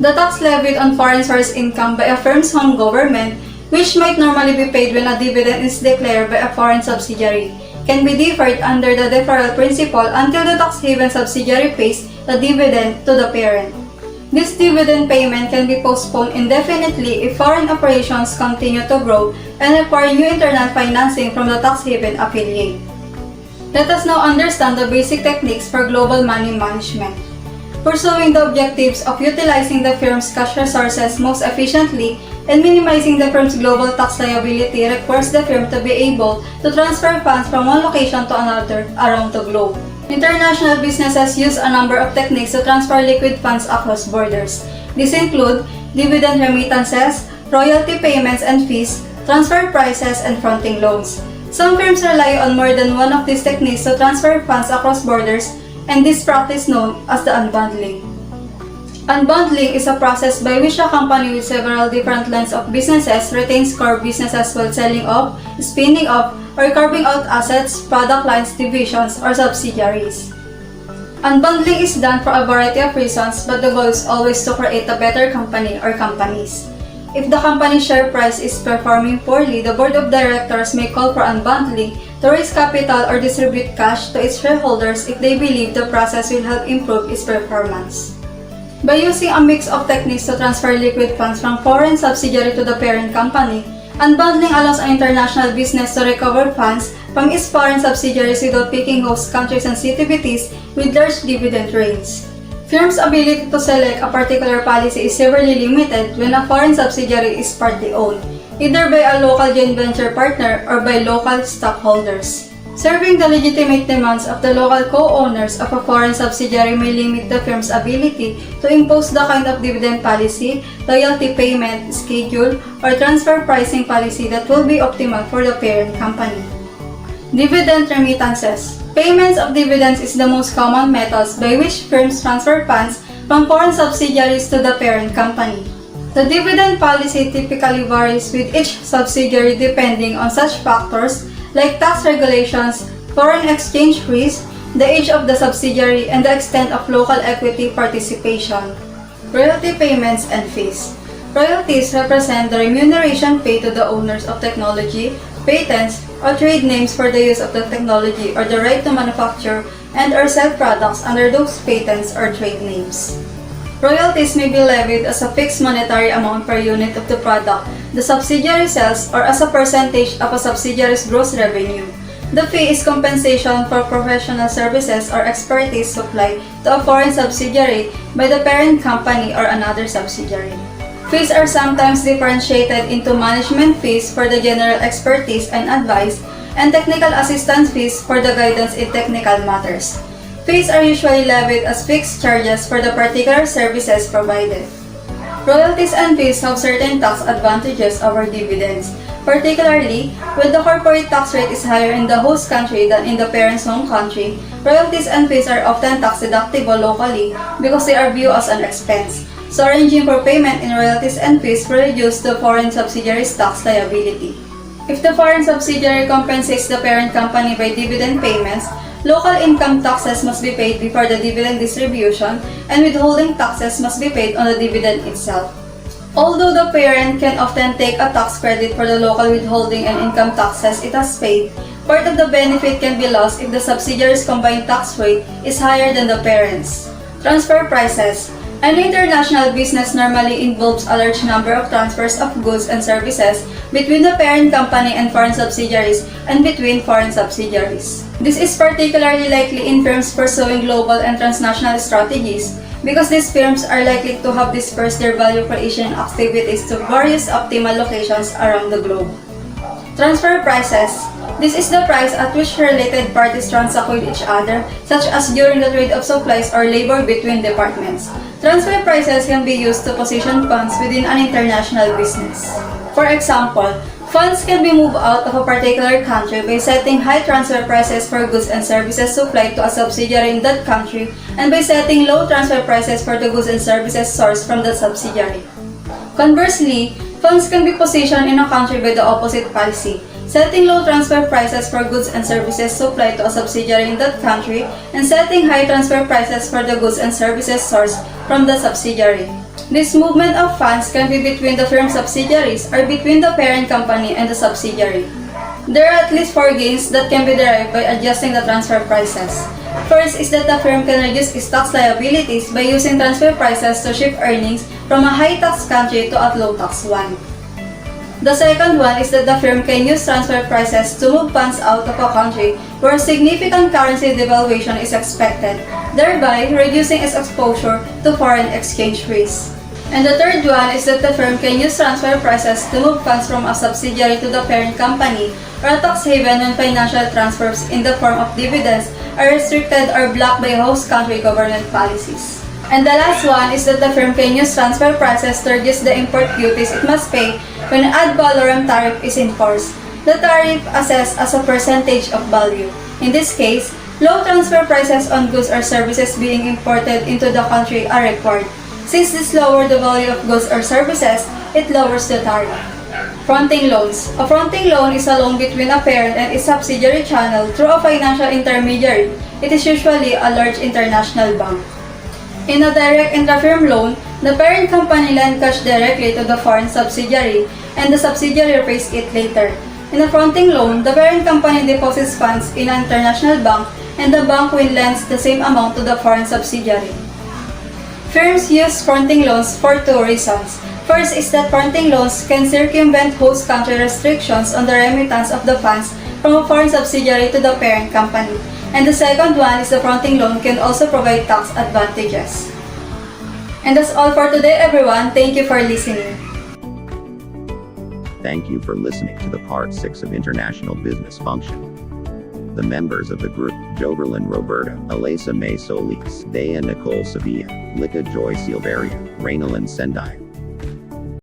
The tax levied on foreign source income by a firm's home government, which might normally be paid when a dividend is declared by a foreign subsidiary, can be deferred under the deferral principle until the tax haven subsidiary pays the dividend to the parent. This dividend payment can be postponed indefinitely if foreign operations continue to grow and require new internal financing from the tax haven affiliate. Let us now understand the basic techniques for global money management. Pursuing the objectives of utilizing the firm's cash resources most efficiently and minimizing the firm's global tax liability requires the firm to be able to transfer funds from one location to another around the globe. International businesses use a number of techniques to transfer liquid funds across borders. These include dividend remittances, royalty payments and fees, transfer prices, and fronting loans. Some firms rely on more than one of these techniques to transfer funds across borders, and this practice known as the unbundling. Unbundling is a process by which a company with several different lines of businesses retains core businesses while selling off, spinning off, or carving out assets, product lines, divisions, or subsidiaries. Unbundling is done for a variety of reasons, but the goal is always to create a better company or companies. If the company's share price is performing poorly, the board of directors may call for unbundling to raise capital or distribute cash to its shareholders if they believe the process will help improve its performance. By using a mix of techniques to transfer liquid funds from foreign subsidiary to the parent company, unbundling allows an international business to recover funds from its foreign subsidiaries without picking host country sensitivities with large dividend range. Firms' ability to select a particular policy is severely limited when a foreign subsidiary is partly owned, either by a local joint venture partner or by local stockholders. Serving the legitimate demands of the local co-owners of a foreign subsidiary may limit the firm's ability to impose the kind of dividend policy, royalty payment schedule, or transfer pricing policy that will be optimal for the parent company. Dividend remittances. Payments of dividends is the most common methods by which firms transfer funds from foreign subsidiaries to the parent company. The dividend policy typically varies with each subsidiary depending on such factors like tax regulations, foreign exchange risk, the age of the subsidiary, and the extent of local equity participation. Royalty payments and fees. Royalties represent the remuneration paid to the owners of technology, patents, or trade names for the use of the technology or the right to manufacture and or sell products under those patents or trade names. Royalties may be levied as a fixed monetary amount per unit of the product the subsidiary sells or as a percentage of a subsidiary's gross revenue. The fee is compensation for professional services or expertise supplied to a foreign subsidiary by the parent company or another subsidiary. Fees are sometimes differentiated into management fees for the general expertise and advice and technical assistance fees for the guidance in technical matters. Fees are usually levied as fixed charges for the particular services provided. Royalties and fees have certain tax advantages over dividends, particularly when the corporate tax rate is higher in the host country than in the parent's home country. Royalties and fees are often tax deductible locally because they are viewed as an expense, so arranging for payment in royalties and fees will reduce the foreign subsidiary's tax liability. If the foreign subsidiary compensates the parent company by dividend payments, local income taxes must be paid before the dividend distribution, and withholding taxes must be paid on the dividend itself. Although the parent can often take a tax credit for the local withholding and income taxes it has paid, part of the benefit can be lost if the subsidiary's combined tax rate is higher than the parent's. Transfer prices. An international business normally involves a large number of transfers of goods and services between the parent company and foreign subsidiaries and between foreign subsidiaries. This is particularly likely in firms pursuing global and transnational strategies because these firms are likely to have dispersed their value creation activities to various optimal locations around the globe. Transfer prices. This is the price at which related parties transact with each other, such as during the trade of supplies or labor between departments. Transfer prices can be used to position funds within an international business. For example, funds can be moved out of a particular country by setting high transfer prices for goods and services supplied to a subsidiary in that country and by setting low transfer prices for the goods and services sourced from that subsidiary. Conversely, funds can be positioned in a country by the opposite policy, setting low transfer prices for goods and services supplied to a subsidiary in that country, and setting high transfer prices for the goods and services sourced from the subsidiary. This movement of funds can be between the firm's subsidiaries or between the parent company and the subsidiary. There are at least 4 gains that can be derived by adjusting the transfer prices. First is that the firm can reduce its tax liabilities by using transfer prices to shift earnings from a high-tax country to a low-tax one. The second one is that the firm can use transfer prices to move funds out of a country where significant currency devaluation is expected, thereby reducing its exposure to foreign exchange risk. And the third one is that the firm can use transfer prices to move funds from a subsidiary to the parent company or a tax haven when financial transfers in the form of dividends are restricted or blocked by host country government policies. And the last one is that the firm can use transfer prices to reduce the import duties it must pay when an ad valorem tariff is enforced. The tariff assessed as a percentage of value. In this case, low transfer prices on goods or services being imported into the country are required. Since this lowers the value of goods or services, it lowers the tariff. Fronting loans. A fronting loan is a loan between a parent and its subsidiary channel through a financial intermediary. It is usually a large international bank. In a direct intra-firm loan, the parent company lends cash directly to the foreign subsidiary and the subsidiary pays it later. In a fronting loan, the parent company deposits funds in an international bank and the bank will lend the same amount to the foreign subsidiary. Firms use fronting loans for two reasons. First is that fronting loans can circumvent host country restrictions on the remittance of the funds from a foreign subsidiary to the parent company. And the second one is the fronting loan can also provide tax advantages. And that's all for today, everyone. Thank you for listening. Thank you for listening to the Part 6 of International Business Function. The members of the group, Joberlin Roberta, Elisa May Solis, Dea Nicole Sevilla, Lika Joy Silveria, Raynalyn Sendai,